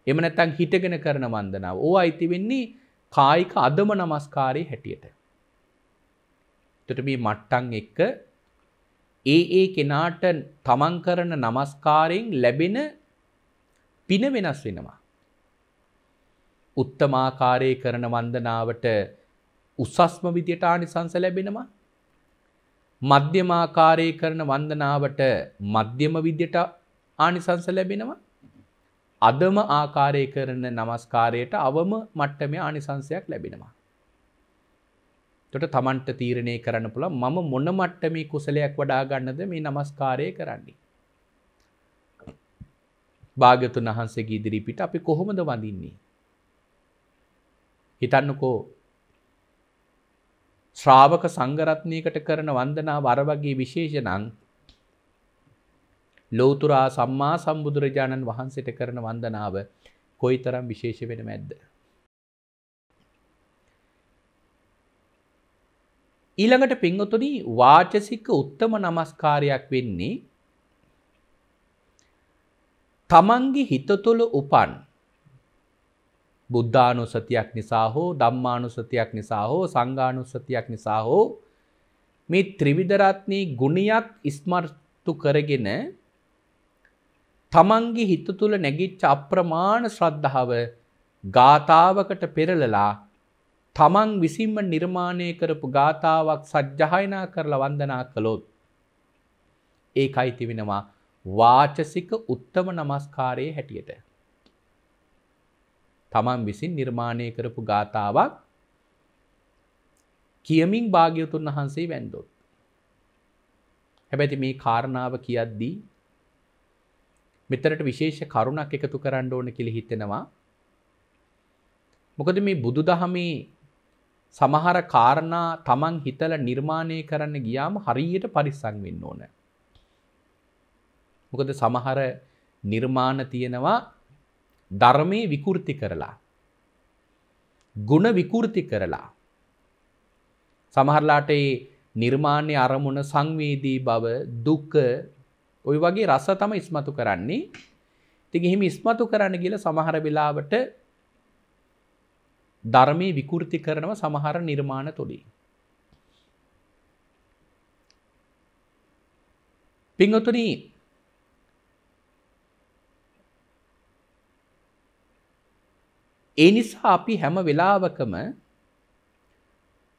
එහෙම නැත්නම් හිටගෙන කරන වන්දනාව. ඕවා අයිති වෙන්නේ කායික අදම නමස්කාරයේ හැටියට. එතකොට මේ මට්ටම් එක ඒ කෙනාට තමන් කරන නමස්කාරයෙන් ලැබෙන පින වෙනස් වෙනවා. උත්තමාකාරයේ කරන වන්දනාවට උසස්ම විදියට ආනිසංස ලැබෙනවා. මධ්‍යමාකාරයේ කරන වන්දනාවට මධ්‍යම විදියට ආනිසංස ලැබෙනවා. අදම ආකාරයේ කරන නමස්කාරයට අවම මට්ටමේ ආනිසංසයක් ලැබෙනවා. එතකොට තමන්ට තීරණය කරන්න පුළුවන් මම මොන මට්ටමේ කුසලයක් වඩා ගන්නද මේ නමස්කාරය කරන්නේ. භාග්‍යවතුන් වහන්සේගේ ඉදිරිපිට අපි කොහොමද වඳින්නේ? හිතන්නකෝ ශ්‍රාවක සංඝ රත්නයකට කරන වන්දනාව අර වගේ විශේෂ නම් ලෞතර සම්මා සම්බුදුරජාණන් වහන්සේට කරන වන්දනාව කොයිතරම් විශේෂ වෙන්නේ නැද්ද? ඊළඟට පින්වතුනි වාචසික උත්තම නමස්කාරයක් වෙන්නේ තමන්ගේ හිත තුළ උපන් බුද්ධානුස්සතියක් නිසා හෝ ධම්මානුස්සතියක් නිසා හෝ සංඝානුස්සතියක් නිසා හෝ මේ ත්‍රිවිධ රත්නයේ ගුණයක් ස්මර්තු කරගෙන තමන්ගේ හිත තුළ නැගිච්ච අප්‍රමාණ ශ්‍රද්ධාව ගාථාවකට පෙරලලා තමන් විසින්ම නිර්මාණය කරපු ගාථාවක් සජ්ජායනා කරලා වන්දනා කළොත් ඒකයි තිබෙනවා වාචසික උත්තම නමස්කාරයේ හැටියට. තමන් විසින් නිර්මාණය කරපු ගාථාවක් කියමින් භාග්‍යවතුන් වහන්සේ වැන්දොත්. හැබැයි මේ කාරණාව කියද්දී මෙතරට විශේෂ කරුණක් එකතු කරන්න ඕන කියලා හිතෙනවා. මොකද මේ බුදුදහමේ සමහර කාරණා තමන් හිතලා නිර්මාණය කරන්න ගියාම හරියට පරිස්සම් වෙන්න ඕන. මොකද සමහර නිර්මාණ තියෙනවා ධර්මයේ විකෘති කරලා, ගුණ විකෘති කරලා. සමහරලාට ඒ නිර්මාණයේ අරමුණ සංවේදී බව, දුක, ওই වගේ රස තමයි ඉස්මතු කරන්නේ. ඉතින් එහෙම ඉස්මතු කරන්න ගිහලා සමහර වෙලාවට ධර්මයේ විකෘති කරනවා සමහර නිර්මාණ තුලින්. පින්වතුනි ඒ නිසා අපි හැම වෙලාවකම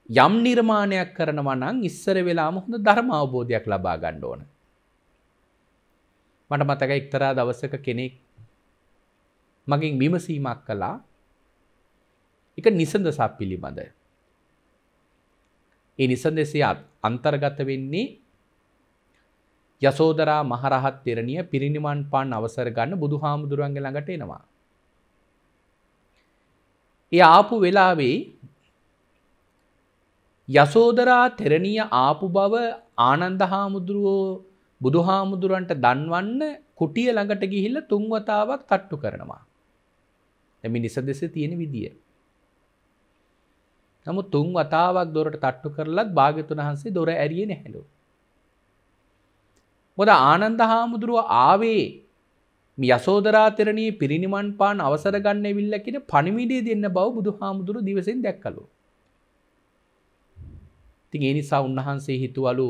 යම් නිර්මාණයක් කරනවා නම් ඉස්සර වෙලාම හොඳ ධර්ම අවබෝධයක් ලබා ගන්න ඕන. මට මතකයි එක්තරා දවසක කෙනෙක් මගෙන් විමසීමක් කළා. ඒක නිසඳසක් පිළිබඳ. ඒ නිසඳසේ අන්තර්ගත වෙන්නේ යසෝදරා මහරහත් තෙරණිය පිරිනිවන් පාන්න අවසර ගන්න බුදුහාමුදුරන්ගේ ළඟට එනවා. ඒ ආපු වෙලාවේ යසෝදරා තෙරණිය ආපු බව ආනන්ද හාමුදුරුවෝ බුදුහාමුදුරන්ට දන්වන්න කුටිය ළඟට ගිහිල්ලා 3 වතාවක් තට්ටු කරනවා. එමි නිසදෙසේ තියෙන විදිය. නමුත් 3 වතාවක් දොරට තට්ටු කරලත් භාග්‍යතුන් වහන්සේ දොර ඇරියේ නැහැලු. මොකද ආනන්ද හාමුදුරුවෝ ආවේ මේ යසෝදරා තෙරණිය පිරිනිවන් පාන අවසර ගන්න ඇවිල්ලා කියන පණිවිඩය දෙන්න බව බුදුහාමුදුරුවෝ දිවසෙන් දැක්කලු. ඉතින් ඒ නිසා උන්වහන්සේ හිතුවලු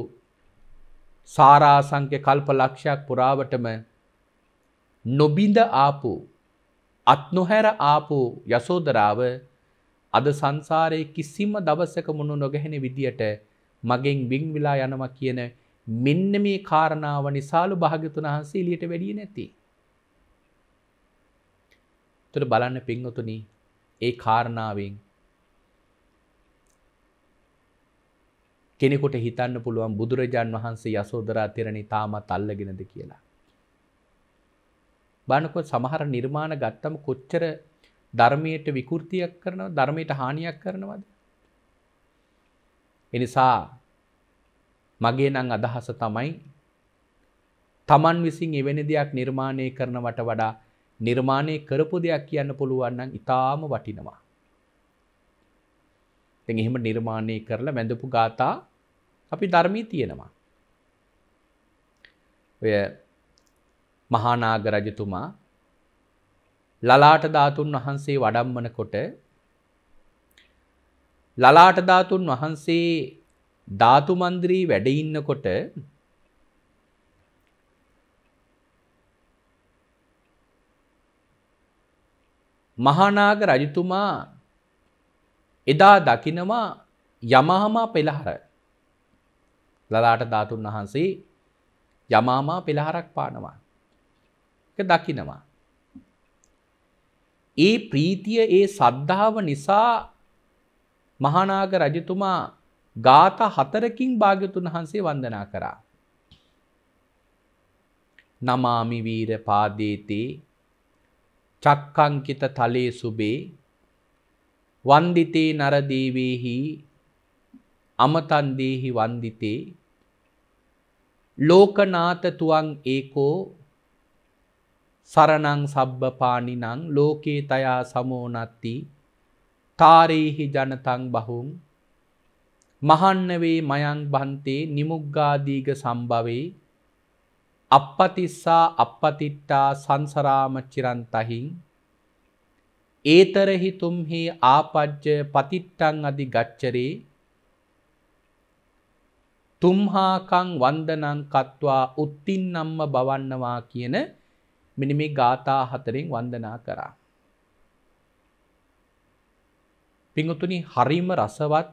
සාරාසංඛ්‍ය කල්ප ලක්ෂයක් පුරාවටම නොබිඳ ආපු අත් නොහැර ආපු යසෝදරාව අද සංසාරයේ කිසිම දවසක මුණු නොගැහෙන විදියට මගෙන් වින් විලා යනවා කියන මෙන්න මේ කාරණාව නිසාලු භාග්‍යතුන් වහන්සේ එළියට වැඩියේ නැති. ඒතර බලන්න පින්වතුනි ඒ කාරණාවෙන් කෙනෙකුට හිතන්න පුළුවන් බුදුරජාන් වහන්සේ යසෝදරා තෙරණිය තාමත් අල්ලගෙනද කියලා. බලනකොට සමහර නිර්මාණ ගත්තම කොච්චර ධර්මයට විකෘතියක් කරනවද ධර්මයට හානියක් කරනවද? ඒ නිසා මගේ නම් අදහස තමයි Taman විසින් එවැනි දෙයක් නිර්මාණය කරනවට වඩා නිර්මාණය කරපු දෙයක් කියන්න පුළුවන් නම් ඊටාම වටිනවා. දැන් එහෙම නිර්මාණය කරලා වැඳපු ගාථා අපි ධර්මයේ තියෙනවා. ඔය මහා නාග රජතුමා ලලාට ධාතුන් වහන්සේ වඩම්මනකොට ලලාට ධාතුන් වහන්සේ ධාතු මන්දිරේ වැඩ ඉන්නකොට මහා නාග රජතුමා එදා දකිනවා යමාමා පෙළහර ලලාට ධාතුන් වහන්සේ යමාමා පෙළහරක් පානවා. ඒක දකිනවා. ඒ ප්‍රීතිය ඒ සද්ධාව නිසා මහා නාග රජතුමා ගාථා 4කින් භාග්‍යතුන් වහන්සේ වන්දනා කරා. නමාමි වීර පාදේතේ චක්කංකිත තලේ සුබේ වන්දිතේ නර දේවේහි අමතන් දේහි වන්දිතේ ලෝකනාත තුවං ඒකෝ සරණං සබ්බ පානිනං ලෝකේ තයා සමෝනත්ති තාරේහි ජනතං බහුං මහන්නවේ මයං බන්තේ නිමුග්ගාදීග සම්භවේ අපපතිස්සා අපපතිට්ටා සංසරාම චිරන්තහින් ඒතරහි තුම්හි ආපජ්ජ පතිට්ටං අධි ගච්චරේ තුම්හාකං වන්දනං කତ୍වා උත්තින්නම්ම බවන්නවා කියන මෙන්න මේ ගාථා 4න් වන්දනා කරා. පින්වතුනි හරිම රසවත්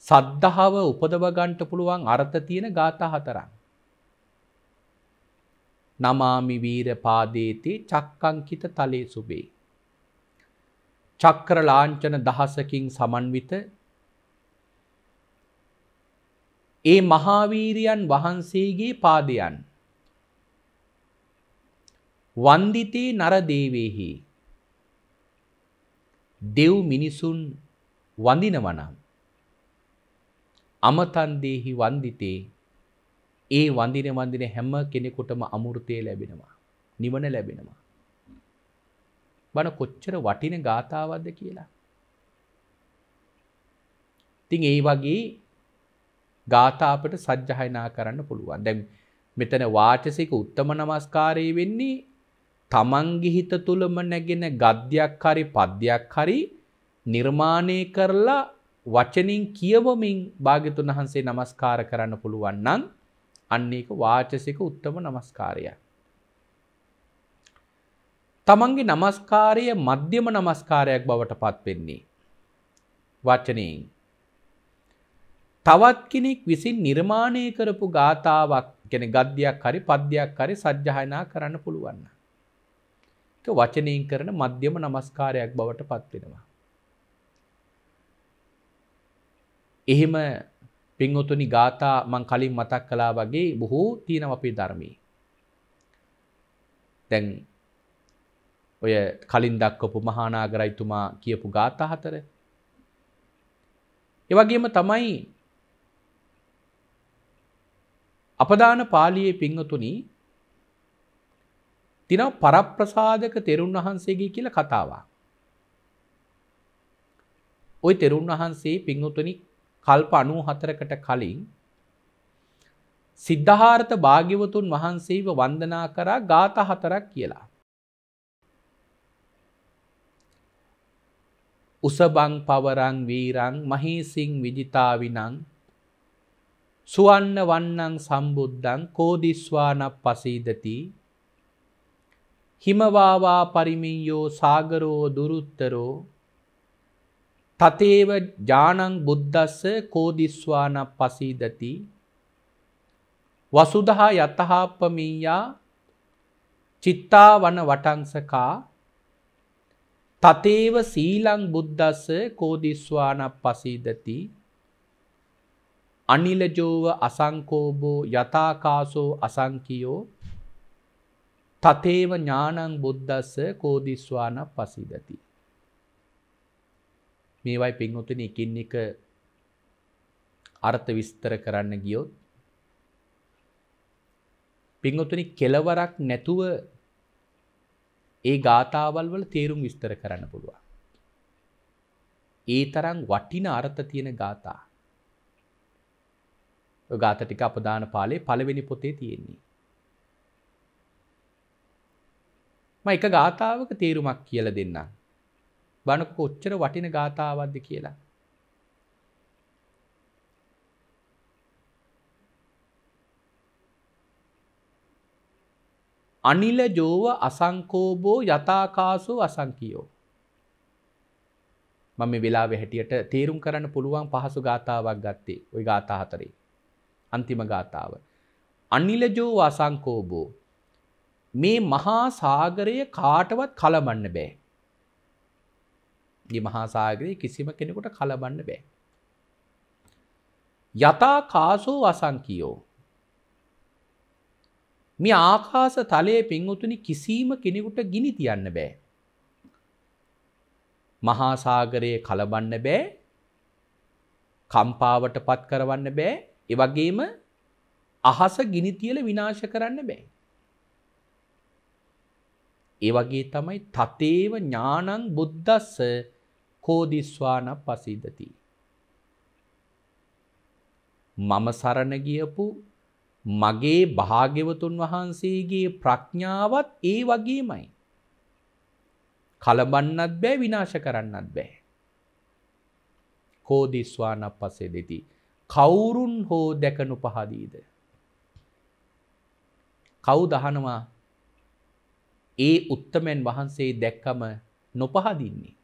සද්ධාව උපදව ගන්නට පුළුවන් අර්ථ තියෙන ගාථා 4ක්. නමාමි වීර පාදේතේ චක්කංකිත තලේ සුබේ. චක්‍ර ලාංඡන දහසකින් සමන්විත ඒ මහාවීරයන් වහන්සේගේ පාදයන් වන්දිතේ නර දේවේහි දෙව් මිනිසුන් වඳිනවනම් අමතන් දේහි වන්දිතේ ඒ වඳින හැම කෙනෙකුටම අමෘතය ලැබෙනවා නිවන ලැබෙනවා. බණ කොච්චර වටින ගාථාවක්ද කියලා. ඉතින් ඒ වගේ ගාථා අපිට සජ්ජායනා කරන්න පුළුවන්. දැන් මෙතන වාචසික උත්තම නමස්කාරය වෙන්නේ තමන්ගේ හිත තුලම නැගෙන ගද්‍යයක් හරි පද්‍යයක් හරි නිර්මාණය කරලා වචනින් කියවමින් භාග්‍යතුන් වහන්සේ නමස්කාර කරන්න පුළුවන් නම් අන්න ඒක වාචසික උත්තම නමස්කාරයක්. තමන්ගේ නමස්කාරය මධ්‍යම නමස්කාරයක් බවට පත් වෙන්නේ වචනයෙන්. තවත් කෙනෙක් විසින් නිර්මාණය කරපු ගාථාවක් කියන්නේ ගද්‍යයක් හරි පද්‍යයක් හරි සජ්ජායනා කරන්න පුළුවන්. ඒක වචනයෙන් කරන මධ්‍යම නමස්කාරයක් බවට පත් වෙනවා. එහෙම පින්වතුනි ගාථා මං කලින් මතක් කළා වගේ බොහෝ තියෙනවා අපේ ධර්මයේ. දැන් ඔය කලින් දක්වපු මහා නාගරයිතුමා කියපු ගාථා 4. ඒ වගේම තමයි අපදාන පාළියේ පින්වතුනි තිනවා පරප්‍රසාදක තෙරුන් වහන්සේගේ කියලා කතාවක්. ওই තෙරුන් වහන්සේ පින්වතුනි කල්ප 94කට කලින් සිද්ධාර්ථ භාග්‍යවතුන් වහන්සේව වන්දනා කරා ගාථා 4ක් කියලා. උසබං පවරං වීරං මහීසින් විජිතාවිනං සුවන්න වන්නං සම්බුද්ධං කෝදිස්වාන පසීදති හිමවාවා පරිමියෝ සාගරෝ දුරුත්තරෝ තතේව ජානං බුද්දස්ස කෝදිස්වාන පසීදති වසුදහා යතහාපමීයා චිත්තාවන වටංසකා තතේව සීලං බුද්දස්ස කෝදිස්වාන පසීදති අනිලජෝව අසංකෝබෝ යතාකාසෝ අසංකියෝ තතේව ඥානං බුද්දස්ස කෝදිස්වාන පසීදති. මේවයි පින්වතුනි එකින් එක අර්ථ විස්තර කරන්න ගියොත් පින්වතුනි කෙලවරක් නැතුව ඒ ගාථාවල් වල තේරුම් විස්තර කරන්න පුළුවන්. ඒ තරම් වටින අර්ථ තියෙන ගාථා. ඔය ගාථා ටික අපදාන පාළේ පළවෙනි පොතේ තියෙන්නේ. මම එක ගාථාවක තේරුමක් කියලා දෙන්නම්. බලන්න කොච්චර වටින ගාථාවක්ද කියලා. අනිල ජෝව අසංකෝබෝ යතාකාසෝ අසංකියෝ. මම මේ වෙලාවේ හැටියට තේරුම් කරන්න පුළුවන් පහසු ගාථාවක් ගත්තේ. ওই ගාථා 4. අන්තිම ගාථාව. අනිල ජෝව අසංකෝබෝ. මේ මහා සාගරය කාටවත් කලබන්න බෑ. මේ මහා සාගරේ කිසිම කෙනෙකුට කලබන්න බෑ. යතාකාසෝ අසංකියෝ. මේ ආකාශ තලයේ පින්වතුනි කිසිම කෙනෙකුට ගිනි තියන්න බෑ. මහා සාගරයේ කලබන්න බෑ. කම්පාවට පත් කරවන්න බෑ. ඒ වගේම අහස ගිනි තියලා විනාශ කරන්න බෑ. ඒ වගේ තමයි තතේව ඥානං බුද්දස්ස කෝදිස්වාන පසීදති. මම සරණ ගියපු මගේ භාග්‍යවතුන් වහන්සේගේ ප්‍රඥාවත් ඒ වගේමයි. කලබන්නත් බෑ විනාශ කරන්නත් බෑ. කෝදිස්වාන පසීදති. කවුරුන් හෝ දැක නොපහදීද? කවුද අහනවා ඒ උත්තමයන් වහන්සේ දැක්කම නොපහදින්නේ?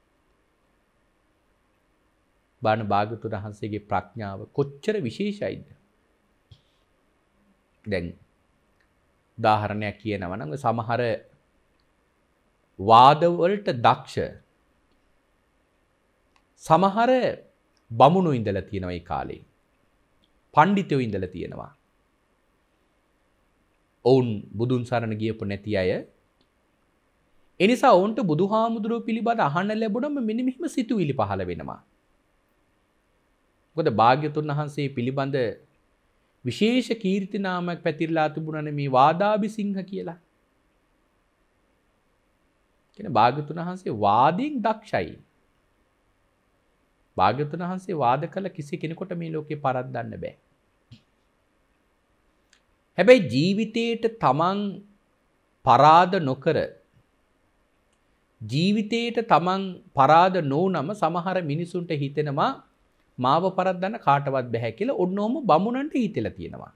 බාන භාග්‍යවතුන් වහන්සේගේ ප්‍රඥාව කොච්චර විශේෂයිද? දැන් උදාහරණයක් කියනවා නම් සමහර වාදවලට දක්ෂ සමහර බමුණු ඉඳලා තියෙනවා ඒ කාලේ. පඬිතුයෝ ඉඳලා තියෙනවා. ඔවුන් බුදුන් සරණ ගියපු නැති අය. ඒ නිසා ඔවුන්ට බුදුහාමුදුරුවෝ පිළිබඳ අහන්න ලැබුණම මෙන්න මෙහිම සිතුවිලි පහළ වෙනවා. මොකද භාග්‍යතුන් වහන්සේ පිළිබඳ විශේෂ කීර්ති නාමයක් පැතිරලා තිබුණානේ මේ වාදාභිසිංහ කියලා. කියන්නේ භාග්‍යතුන් වහන්සේ වාදයෙන් දක්ෂයි. භාග්‍යතුන් වහන්සේ වාද කළ කිසි කෙනෙකුට මේ ලෝකේ පරද්දන්න බෑ. හැබැයි ජීවිතේට තමන් පරාද නොකර ජීවිතේට තමන් පරාද නොවුනම සමහර මිනිසුන්ට හිතෙනවා මාව පරද්දන්න කාටවත් බෑ කියලා. ඔන්නෝම බමුණන්ට හිතෙලා තියෙනවා.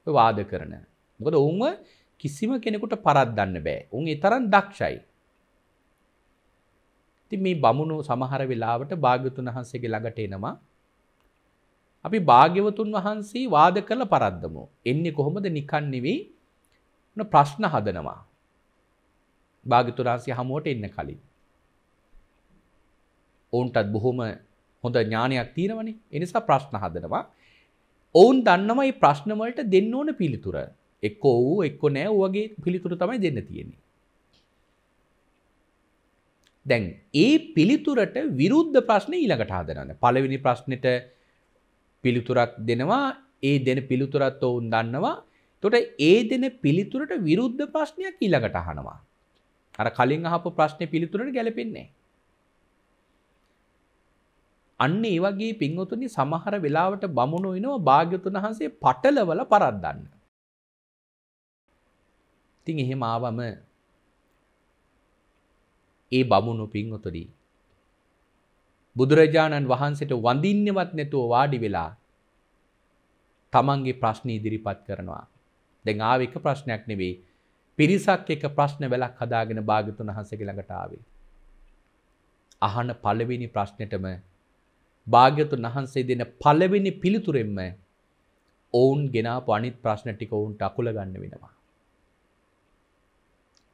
ඔය වාද කරන. මොකද උන්ව කිසිම කෙනෙකුට පරද්දන්න බෑ. උන් ඒ තරම් දක්ෂයි. ඉතින් මේ බමුණු සමහර වෙලාවට භාග්‍යවතුන් වහන්සේගේ ළඟට එනවා. අපි භාග්‍යවතුන් වහන්සේ වාද කරලා පරද්දමු. එන්නේ කොහොමද? නිකන් නෙවෙයි. ප්‍රශ්න හදනවා. භාග්‍යවතුන් වහන්සේ හමුවට එන්න කලින්. ඔවුන්ටත් බොහොම හොඳ ඥානයක් තියෙනවනේ. ඒ නිසා ප්‍රශ්න හදනවා. ඔවුන් දන්නවා මේ ප්‍රශ්න වලට දෙන්න ඕන පිළිතුර. එක්ක ඔව් එක්ක නෑ වගේ පිළිතුර තමයි දෙන්න තියෙන්නේ. දැන් ඒ පිළිතුරට විරුද්ධ ප්‍රශ්න ඊළඟට හදනවා. පළවෙනි ප්‍රශ්නෙට පිළිතුරක් දෙනවා. ඒ දෙන පිළිතුරත් ඔවුන් දන්නවා. එතකොට ඒ දෙන පිළිතුරට විරුද්ධ ප්‍රශ්නයක් ඊළඟට අහනවා. අර කලින් අහපු ප්‍රශ්නේ පිළිතුරට ගැලපෙන්නේ නැහැ. අන්න ඒ වගේ පින්වතුනි සමහර වෙලාවට බමුණු වෙනවා භාග්‍යතුන් වහන්සේ පටලවල පරද්දන්න. ඉතින් එහෙම ආවම ඒ බමුණු පින්වතුනි බුදුරජාණන් වහන්සේට වඳින්නවත් නැතුව වාඩි වෙලා තමන්ගේ ප්‍රශ්න ඉදිරිපත් කරනවා. දැන් ආවේ එක ප්‍රශ්නයක් නෙවෙයි. පිරිසක් එක ප්‍රශ්න වලක් හදාගෙන භාග්‍යතුන් වහන්සේගේ ළඟට ආවේ. අහන පළවෙනි ප්‍රශ්නෙටම භාග්‍යතුන් වහන්සේ දෙන පළවෙනි පිළිතුරෙන්ම ඔවුන් ගෙනාපු අනිත් ප්‍රශ්න ටික ඔවුන්ට අකුල ගන්න වෙනවා.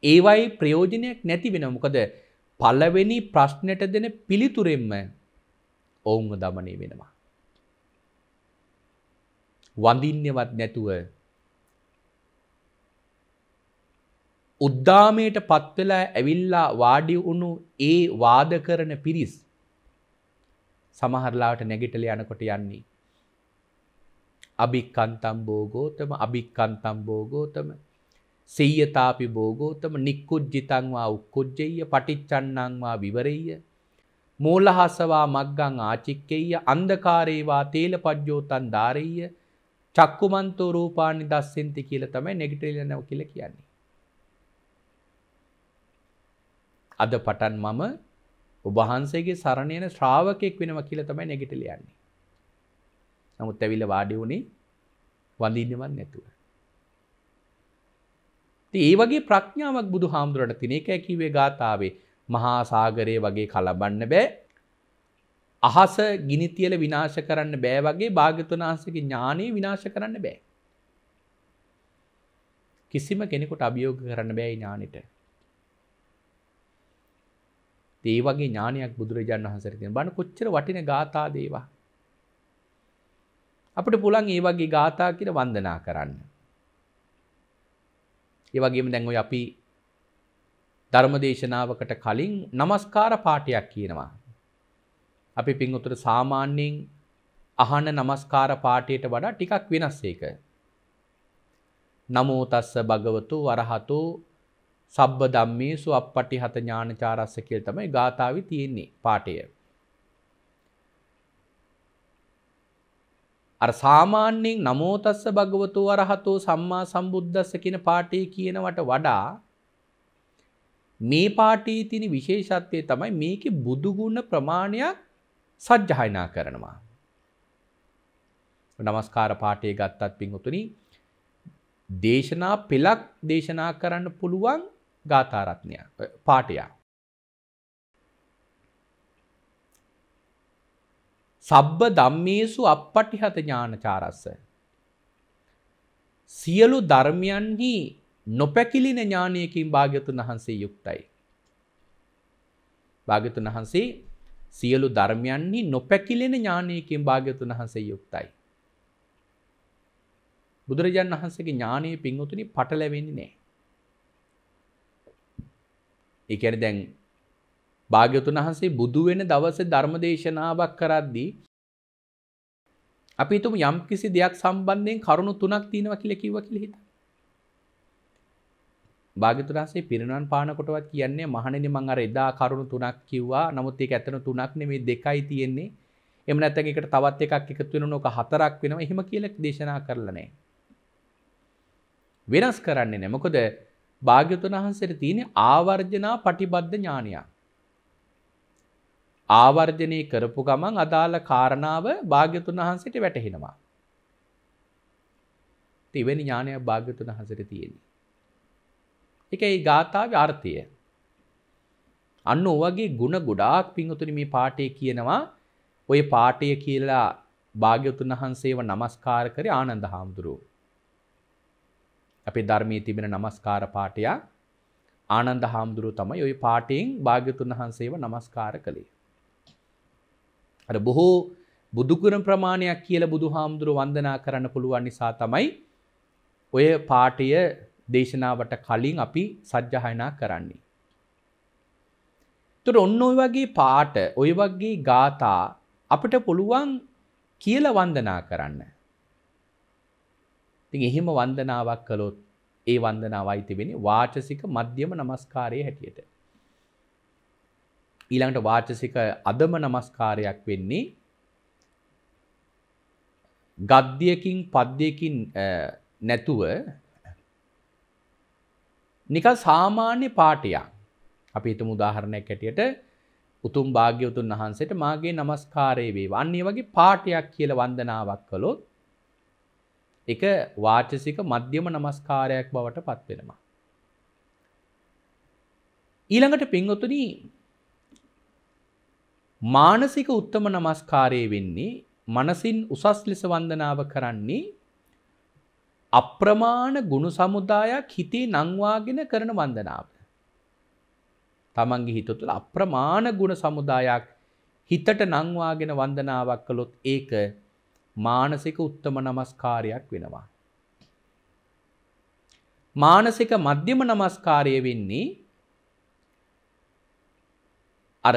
ඒවයි ප්‍රයෝජනයක් නැති වෙනවා. මොකද පළවෙනි ප්‍රශ්නෙට දෙන පිළිතුරෙන්ම ඔවුන්ව দমনය වෙනවා. වඳින්නවත් නැතුව උද්දාමයට පත් වෙලා ඇවිල්ලා වාඩි වුණු ඒ වාද කරන පිරිස් සමහරලාට නැගිටලා යනකොට යන්නේ අභික්කන්තම් භෝගෝතම අභික්කන්තම් භෝගෝතම සෙය්‍යතාපි භෝගෝතම නික්කුජ්ජිතං වා උක්කුජ්ජෙය්‍ය පටිච්චන්නං වා විවරෙය්‍ය මූලහසවා මග්ගං ආචික්කෙය්‍ය අන්ධකාරේ වා තේලපජ්ජෝතං ධාරෙය්‍ය චක්කුමන්තෝ රූපානි දස්සෙන්ති කියලා තමයි නැගිටලා යනවා කියලා කියන්නේ. අද පටන් මම ඔබ වහන්සේගේ සරණ යන ශ්‍රාවකෙක් වෙනවා කියලා තමයි නැගිටලා යන්නේ. නමුත් ඇවිල්ලා වාඩි වුණේ වඳින්නවත් නැතුව. ඉතින් ඒ වගේ ප්‍රඥාවක් බුදුහාමුදුරට තියෙන එකයි කිව්වේ ගාථාවේ මහා සාගරයේ වගේ කලබන්න බෑ. අහස ගිනි තියලා විනාශ කරන්න බෑ වගේ භාග්‍යවතුන් වහන්සේගේ ඥාණය විනාශ කරන්න බෑ. කිසිම කෙනෙකුට අභියෝග කරන්න බෑ ඥානෙට. ඒ වගේ ඥානයක් බුදුරජාණන් වහන්සේට තියෙනවා. බලන්න කොච්චර වටින ගාථා දේවා. අපිට පුළුවන් මේ වගේ ගාථා කියලා වන්දනා කරන්න. ඒ වගේම දැන් ඔය අපි ධර්මදේශනාවකට කලින් নমස්කාර පාඨයක් කියනවා. අපි පින්වතුන් සාමාන්‍යයෙන් අහන নমස්කාර පාඨයට වඩා ටිකක් වෙනස් ඒක. නමෝ තස්ස භගවතු වරහතෝ සබ්බ ධම්මේසු අප්පටිහත ඥානචාරස්ස කියලා තමයි ගාථාවේ තියෙන්නේ පාඨය. අර සාමාන්‍යයෙන් නමෝ තස්ස භගවතු වරහතෝ සම්මා සම්බුද්දස්ස කියන පාඨය කියනවට වඩා මේ පාඨයේ තියෙන විශේෂත්වය තමයි මේකේ බුදු ගුණ ප්‍රමාණයක් සජ්ජායනා කරනවා. නමස්කාර පාඨය ගත්තත් පින්වතුනි දේශනා පෙළක් දේශනා කරන්න පුළුවන් ගාථා රත්නයක් පාඨයක්. සබ්බ ධම්මේසු අප්පටිහත ඥානචාරස්ස සියලු ධර්මයන්හි නොපැකිලින ඥානයකින් භාග්‍යවතුන් වහන්සේ යුක්තයි. භාග්‍යවතුන් වහන්සේ සියලු ධර්මයන්හි නොපැකිලෙන ඥානයකින් භාග්‍යවතුන් වහන්සේ යුක්තයි. බුදුරජාණන් වහන්සේගේ ඥානයේ පින්වතුනි පටලැවෙන්නේ නැහැ. ඒ කියන්නේ දැන් භාග්‍යවතුන් වහන්සේ බුදු වෙන දවසේ ධර්ම දේශනාවක් කරද්දී අපි හිතමු යම් කිසි දෙයක් සම්බන්ධයෙන් කරුණු තුනක් තියෙනවා කියලා කිව්වා කියලා හිතන්න. භාග්‍යවතුන් වහන්සේ පිරිනවන් පාන කොටවත් කියන්නේ මහණෙනි මං අර එදා කරුණු තුනක් කිව්වා. නමුත් ඒක ඇත්තන තුනක් නෙමෙයි දෙකයි තියෙන්නේ. එහෙම නැත්නම් ඒකට තවත් එකක් එකතු වෙනවනෝක හතරක් වෙනවා. එහෙම කියලා දේශනා කරලා නැහැ. වෙනස් කරන්නේ නැහැ. මොකද භාග්‍යවතුන් වහන්සේට තියෙන ආවර්ජනා පටිබද්ධ ඥානයක්. ආවර්ජනය කරපු ගමන් අදාළ කාරණාව භාග්‍යවතුන් වහන්සේට වැටහෙනවා. එවැනි ඥානයක් භාග්‍යවතුන් වහන්සේට තියෙන්නේ. ඒකයි ගාථාවේ අර්ථය. අන්න ඔයගේ ಗುಣ ගොඩාක් පින්වතුනි මේ පාඨයේ කියනවා. ඔය පාඨය කියලා භාග්‍යවතුන් වහන්සේව නමස්කාර කරේ ආනන්ද හාමුදුරුවෝ. අපේ ධර්මයේ තිබෙන නමස්කාර පාඨය ආනන්ද හාමුදුරුවෝ තමයි ওই පාඨයෙන් භාග්‍යවතුන් වහන්සේව නමස්කාර කළේ. අර බොහෝ බුදුගුණ ප්‍රමාණයක් කියලා බුදුහාමුදුරුව වන්දනා කරන්න පුළුවන් නිසා තමයි ඔය පාඨය දේශනාවට කලින් අපි සජ්ජායනා කරන්නේ. ඒතර ඔන්න ඔය වගේ පාඨ, ඔය වගේ ගාථා අපිට පුළුවන් කියලා වන්දනා කරන්න. ඉතින් එහෙම වන්දනාවක් කළොත් ඒ වන්දනාවයි තිබෙන්නේ වාචසික මධ්‍යම නමස්කාරයේ හැටියට. ඊළඟට වාචසික අදම නමස්කාරයක් වෙන්නේ ගද්‍යකින් පද්‍යකින් නැතුව නිකන් සාමාන්‍ය පාඨයක්. අපි හිතමු උදාහරණයක් හැටියට උතුම් භාග්‍යවතුන් වහන්සේට මාගේ নমස්කාරය වේවා. අන්න ඒ වගේ පාඨයක් කියලා වන්දනාවක් කළොත් ඒක වාචසික මධ්‍යම නමස්කාරයක් බවට පත් වෙනවා. ඊළඟට පින්වතුනි මානසික උත්තම නමස්කාරය වෙන්නේ මනසින් උසස් ලෙස වන්දනාව කරන්නේ අප්‍රමාණ ගුණ සමුදායක් හිතේ නංවාගෙන කරන වන්දනාව. තමන්ගේ හිත තුළ අප්‍රමාණ ගුණ සමුදායක් හිතට නංවාගෙන වන්දනාවක් කළොත් ඒක මානසික උත්තම නමස්කාරයක් වෙනවා. මානසික මධ්‍යම නමස්කාරය වෙන්නේ අර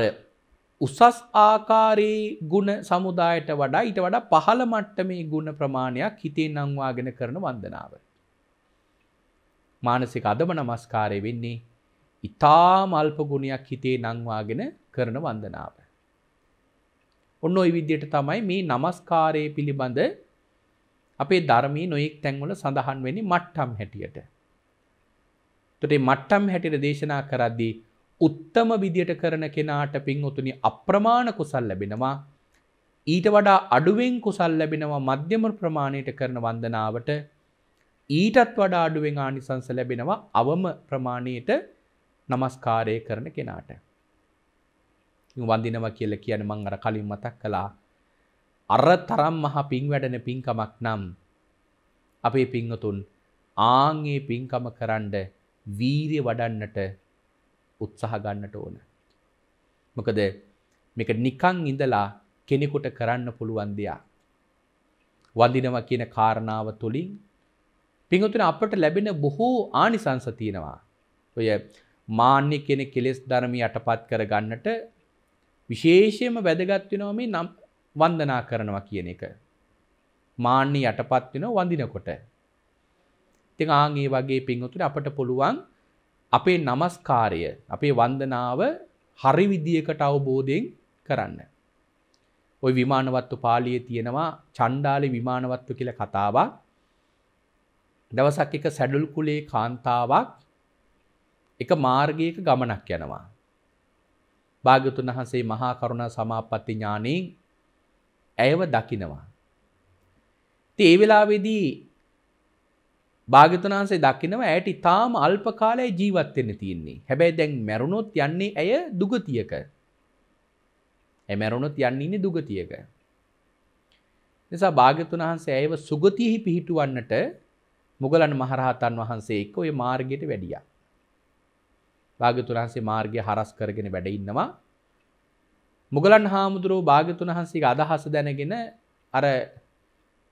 උසස් ආකාරයේ ගුණ සමුදායට වඩා ඊට වඩා පහළ මට්ටමේ ගුණ ප්‍රමාණයක් හිතේ නංවාගෙන කරන වන්දනාව. මානසික අදම නමස්කාරය වෙන්නේ ඊටාම අල්ප ගුණයක් හිතේ නංවාගෙන කරන වන්දනාව. ඔන්න ඔය විදිහට තමයි මේ নমස්කාරයේ පිළිබඳ අපේ ධර්මයේ නොයෙක් තැන්වල සඳහන් වෙන්නේ මට්ටම් හැටියට. එතකොට මේ මට්ටම් හැටියට දේශනා කරද්දී උත්තම විදියට කරන කෙනාට පින්වතුනි අප්‍රමාණ කුසල් ලැබෙනවා. ඊට වඩා අඩුවෙන් කුසල් ලැබෙනවා මධ්‍යම ප්‍රමාණයට කරන වන්දනාවට. ඊටත් වඩා අඩුවෙන් ආනිසංස ලැබෙනවා අවම ප්‍රමාණයට নমස්කාරය කරන කෙනාට. වන්දිනවා කියලා කියන්නේ මම අර කලින් මතක් කළා. අර තරම් මහ පිං වැඩෙන පිංකමක් නම් අපේ පින්වතුන් ආන්ගේ පිංකම කරන්න වීරිය වඩන්නට උත්සාහ ගන්නට ඕන. මොකද මේක නිකන් ඉඳලා කෙනෙකුට කරන්න පුළුවන් දෙයක්. වඳිනවා කියන කාරණාව තුලින් පින්වතුනි අපට ලැබෙන බොහෝ ආනිසංස තියෙනවා. ඔය මාන්නේ කියන කෙලෙස් ධර්ම යටපත් කර ගන්නට විශේෂයෙන්ම වැදගත් වෙනවා මේ නම් වන්දනා කරනවා කියන එක. මාන්නේ යටපත් වෙනවා වඳිනකොට. ඉතින් ආන් මේ වගේ පින්වතුනි අපට පුළුවන් අපේ নমස්කාරය අපේ වන්දනාව හරි විදියකට අවබෝධයෙන් කරන්න. ওই විමානවත්තු පාළියේ තියෙනවා චණ්ඩාලි විමානවත්තු කියලා කතාවක්. දවසක් එක සැඩල් කුලේ කාන්තාවක් එක මාර්ගයක ගමනක් යනවා. භාග්‍යවතුන් වහන්සේ මහා කරුණා සමාපatti ඥාණයෙන් ඇයව දකිනවා. ඉතින් ඒ වෙලාවේදී භාග්‍යවතුන් වහන්සේ දකිනවා ඇයට ඊටාම අල්ප කාලයක් ජීවත් වෙන්න තියෙන්නේ. හැබැයි දැන් මැරුණොත් යන්නේ ඇය දුගතියක. ඇය මැරුණොත් යන්නේ දුගතියක. නිසා භාග්‍යවතුන් වහන්සේ ඇයව සුගතියෙහි පිහිටුවන්නට මුගලන් මහරහතන් වහන්සේ එක්ක ওই මාර්ගයට වැඩියා. භාග්‍යවතුන් වහන්සේ මාර්ගය හරස් කරගෙන වැඩ ඉන්නවා. මුගලන් හාමුදුරුවෝ භාග්‍යවතුන් වහන්සේගේ අදහස දැනගෙන අර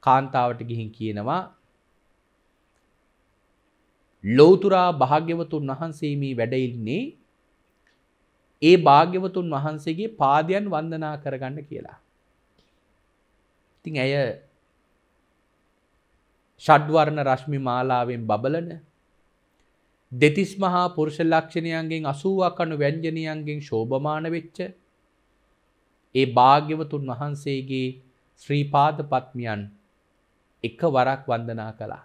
කාන්තාවට ගිහින් කියනවා ලෞතුරා භාග්‍යවතුන් වහන්සේ මේ වැඩ ඉන්නේ ඒ භාග්‍යවතුන් වහන්සේගේ පාදයන් වන්දනා කරගන්න කියලා. ඉතින් ඇය ෂඩ්වර්ණ රශ්මි මාලාවෙන් බබලන දෙතිස් මහා පුරුෂ ලක්ෂණයන්ගෙන් 80ක් අනු ව්‍යංජනයන්ගෙන් ශෝභමාන වෙච්ච ඒ භාග්‍යවතුන් වහන්සේගේ ශ්‍රී පාද පත්මියන් එකවරක් වන්දනා කළා.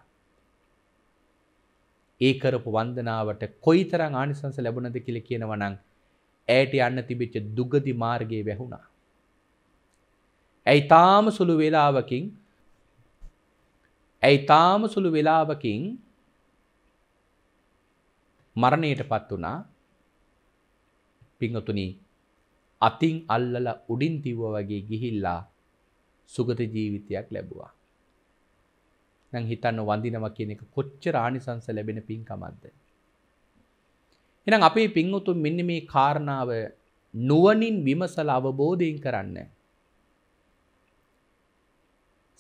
ඒ කරපු වන්දනාවට කොයිතරම් ආනිසංස ලැබුණද කියලා කියනවා නම් ඇයට යන්න තිබිච්ච දුගති මාර්ගයේ වැහුණා. ඇයි තාම සුළු වේලාවකින් මරණයටපත් වුණා. පින්වතුනි අතින් අල්ලලා උඩින් තිව්වා වගේ ගිහිල්ලා සුගත ජීවිතයක් ලැබුවා. දැන් හිතන්න වඳිනවා කියන එක කොච්චර ආනිසංස ලැබෙන පින්කමක්ද. එහෙනම් අපේ පින්වතුන් මෙන්න මේ කාරණාව නුවණින් විමසලා අවබෝධයෙන් කරන්න.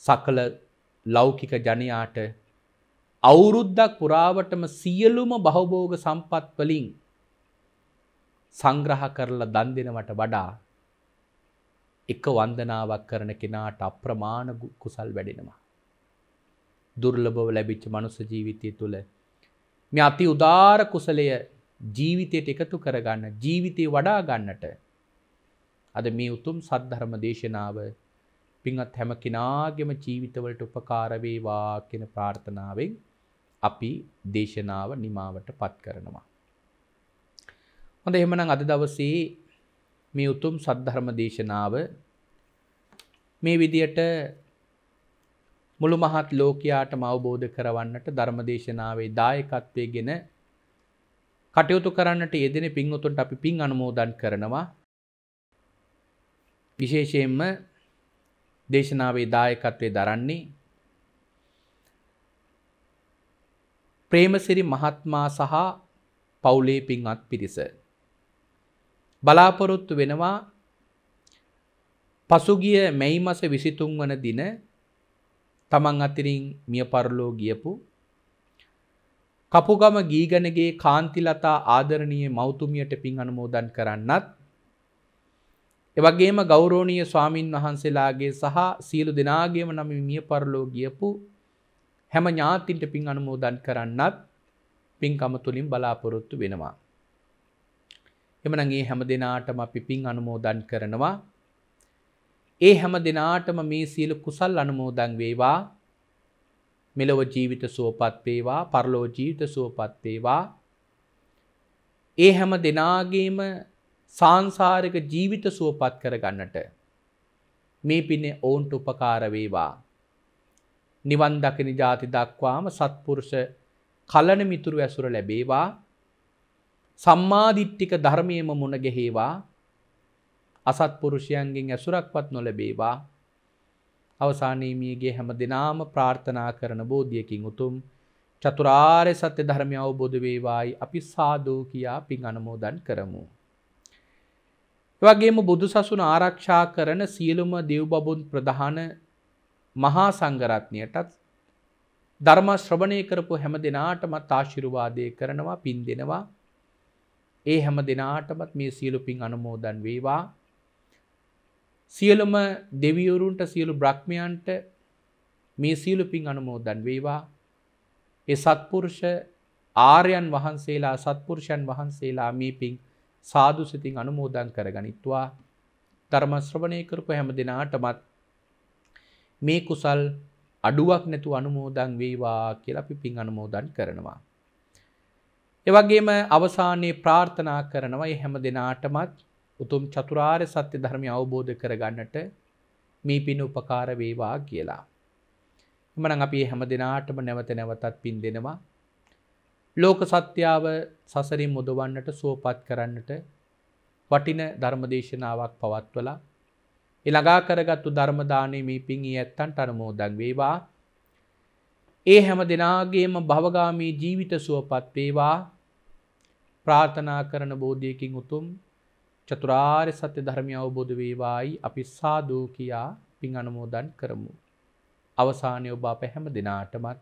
සකල ලෞකික ජනයාට අවුරුද්දක් පුරාවටම සියලුම භවභෝග සම්පත් වලින් සංග්‍රහ කරලා දන් දෙනවට වඩා එක වන්දනාවක් කරන කෙනාට අප්‍රමාණ කුසල් වැඩෙනවා. දුර්ලභව ලැබිච්ච මනුස්ස ජීවිතය තුළ මේ අති උදාර කුසලය ජීවිතයට එකතු කරගන්න, ජීවිතේ වඩා ගන්නට අද මේ උතුම් සද්ධර්ම දේශනාව පින්වත් හැම කෙනාගේම ජීවිතවලට උපකාර වේවා කියන ප්‍රාර්ථනාවෙන් අපි දේශනාව නිමාවට පත් කරනවා. හොඳ එහෙමනම් අද දවසේ මේ උතුම් සද්ධර්ම දේශනාව මේ විදියට මුළු මහත් ලෝකයාටම අවබෝධ කරවන්නට ධර්ම දේශනාවේ දායකත්වයෙන් කටයුතු කරන්නට යෙදෙන පින්වතුන්ට අපි පින් අනුමෝදන් කරනවා. විශේෂයෙන්ම දේශනාවේ දායකත්වයේ දරන්නේ ප්‍රේමසිරි මහත්මයා සහ පවුලේ පින්වත් පිරිස. බලාපොරොත්තු වෙනවා පසුගිය මැයි මාස 23 වන දින තමන් අතරින් මිය පරලෝ ගියපු කපුගම ගීගණගේ කාන්තිලතා ආදරණීය මෞතුමියට පින් අනුමෝදන් කරන්නත්, එවැගේම ගෞරවනීය ස්වාමින් වහන්සේලාගේ සහ සියලු දෙනාගේම නම් මිය පරලෝ ගියපු හැම ඥාතින්ට පින් අනුමෝදන් කරන්නත් පින්කම තුලින් බලාපොරොත්තු වෙනවා. එමනම් මේ හැම දිනාටම අපි පින් අනුමෝදන් කරනවා. ඒ හැම දිනාටම මේ සියලු කුසල් අනුමෝදන් වේවා. මෙලොව ජීවිත සුවපත් වේවා, පරලොව ජීවිත සුවපත් වේවා. ඒ හැම දිනාගේම සාංශාරික ජීවිත සුවපත් කරගන්නට මේ පිනේ ඔවුන්ට උපකාර වේවා. නිවන් දකින ජාති දක්වාම සත්පුරුෂ කලණ මිතුරු ඇසුර ලැබේවා. සම්මාදිට්ඨික ධර්මයේම මුණ ගැහිවා. අසත්පුරුෂයන්ගෙන් ඇසුරක්වත් නොලැබේවා. අවසානයේ මියගේ හැම දිනාම ප්‍රාර්ථනා කරන බෝධියකින් උතුම් චතුරාර්ය සත්‍ය ධර්මය අවබෝධ වේවායි අපි සාදු කියා පින් අනුමෝදන් කරමු. එවැගේම බුදුසසුන ආරක්ෂා කරන සියලුම දෙව්බඹුන් ප්‍රධාන මහා සංඝරත්නයටත් ධර්ම ශ්‍රවණය කරපු හැම දිනාටමත් ආශිර්වාදේ කරනවා, පින් දෙනවා. ඒ හැම දිනාටමත් මේ සියලු පින් අනුමෝදන් වේවා. සියලුම දෙවිවරුන්ට, සියලු බ්‍රහ්මයන්ට මේ සියලු පින් අනුමෝදන් වේවා. ඒ සත්පුරුෂ ආර්යයන් වහන්සේලා, සත්පුරුෂයන් වහන්සේලා මේ පින් සාදු සිතින් අනුමෝදන් කරගනිත්වා. ධර්ම ශ්‍රවණය කරපු හැම දිනාටමත් මේ කුසල් අඩුවක් නැතුව අනුමෝදන් වේවා කියලා අපි පින් අනුමෝදන් කරනවා. ඒ වගේම අවසානයේ ප්‍රාර්ථනා කරනවා මේ හැම දිනාටමත් උතුම් චතුරාර්ය සත්‍ය ධර්මය අවබෝධ කරගන්නට මේ පින් උපකාර වේවා කියලා. එමනම් අපි හැම දිනාටම නැවත නැවතත් පින් දෙනවා. ලෝක සත්‍යාව සසරින් මුදවන්නට, සුවපත් කරන්නට වටින ධර්ම දේශනාවක් පවත්වලා ළඟා කරගත්තු ධර්ම දානයේ මේ පින් ඊයත්තන්ට අනුමෝදන් වේවා. ඒ හැම දිනාගේම භවගාමී ජීවිත සුවපත් වේවා. ප්‍රාර්ථනා කරන බෝධියකින් උතුම් චතුරාර්ය සත්‍ය ධර්මය අවබෝධ වේවායි අපි සාදු කියා පින් අනුමෝදන් කරමු. අවසානයේ ඔබ අප හැම දිනාටමත්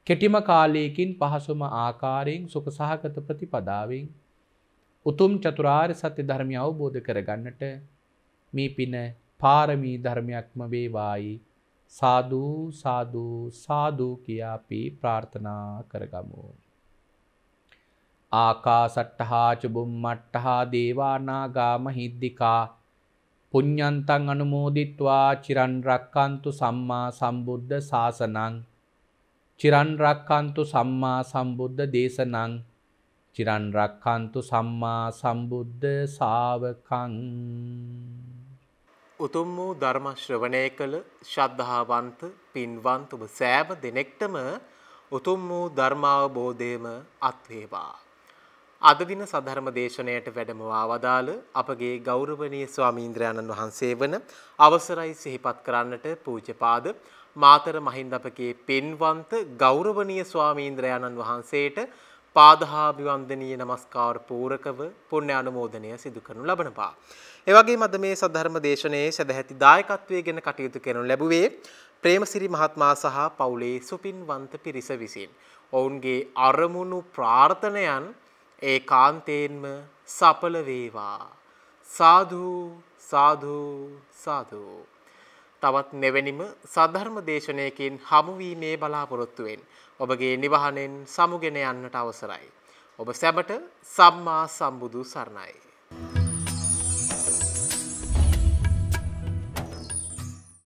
කෙටිම කාලයකින් පහසුම ආකාරයෙන් සුඛ සහගත ප්‍රතිපදාවෙන් උතුම් චතුරාර්ය සත්‍ය ධර්මය අවබෝධ කරගන්නට මේ පින පාරමී ධර්මයක්ම වේවායි සාදු සාදු සාදු කියා අපි ප්‍රාර්ථනා කරගමු. ආකාසට්ඨහා ච බුම්මට්ඨහා දේවා නාග මහිද්దికා පුඤ්ඤන්තං අනුමෝදිත්වා චිරන් රක්칸තු සම්මා සම්බුද්ධ ශාසනං චිරන් රක්칸තු සම්මා සම්බුද්ධ දේශනං චිරන් රක්칸තු සම්මා සම්බුද්ධ ශාවකං. උතුම් වූ ධර්ම ශ්‍රවණය කළ ශ්‍රද්ධාවන්ත පින්වන්ත ඔබ සෑම දෙනෙක්ටම උතුම් වූ ධර්මාවබෝධයම අත් වේවා. අද දින සද්ධර්ම දේශනයට වැඩමවා වදාළ අපගේ ගෞරවනීය ස්වාමීන්ද්‍රයන්න් වහන්සේ වන අවසරයි සිහිපත් කරන්නට පූජ්‍යපාද මාතර මහින්ද අපගේ පින්වන්ත ගෞරවනීය ස්වාමීන්ද්‍රයන්න් වහන්සේට පාදහාභිවන්දනීය නමස්කාර පූරකව පුණ්‍ය අනුමෝදනය සිදු කරනු ලබනවා. ඒ වගේම අද මේ සද්ධර්ම දේශනාවේ සදැහැති දායකත්වයේ ගෙන කටයුතු කරනු ලැබුවේ ප්‍රේමසිරි මහත්මයා සහ පවුලේ සුපින්වන්ත පිරිස විසින්. ඔවුන්ගේ අරමුණු ප්‍රාර්ථනයන් ඒකාන්තයෙන්ම සඵල වේවා. සාදු සාදු සාදු. තවත් මෙවැනිම සද්ධර්ම දේශනාවකින් හමු වීමේ බලාපොරොත්තුවෙන් ඔබගේ නිවහනෙන් සමුගෙන යන්නට අවසරයි. ඔබ සැමට සම්මා සම්බුදු සරණයි.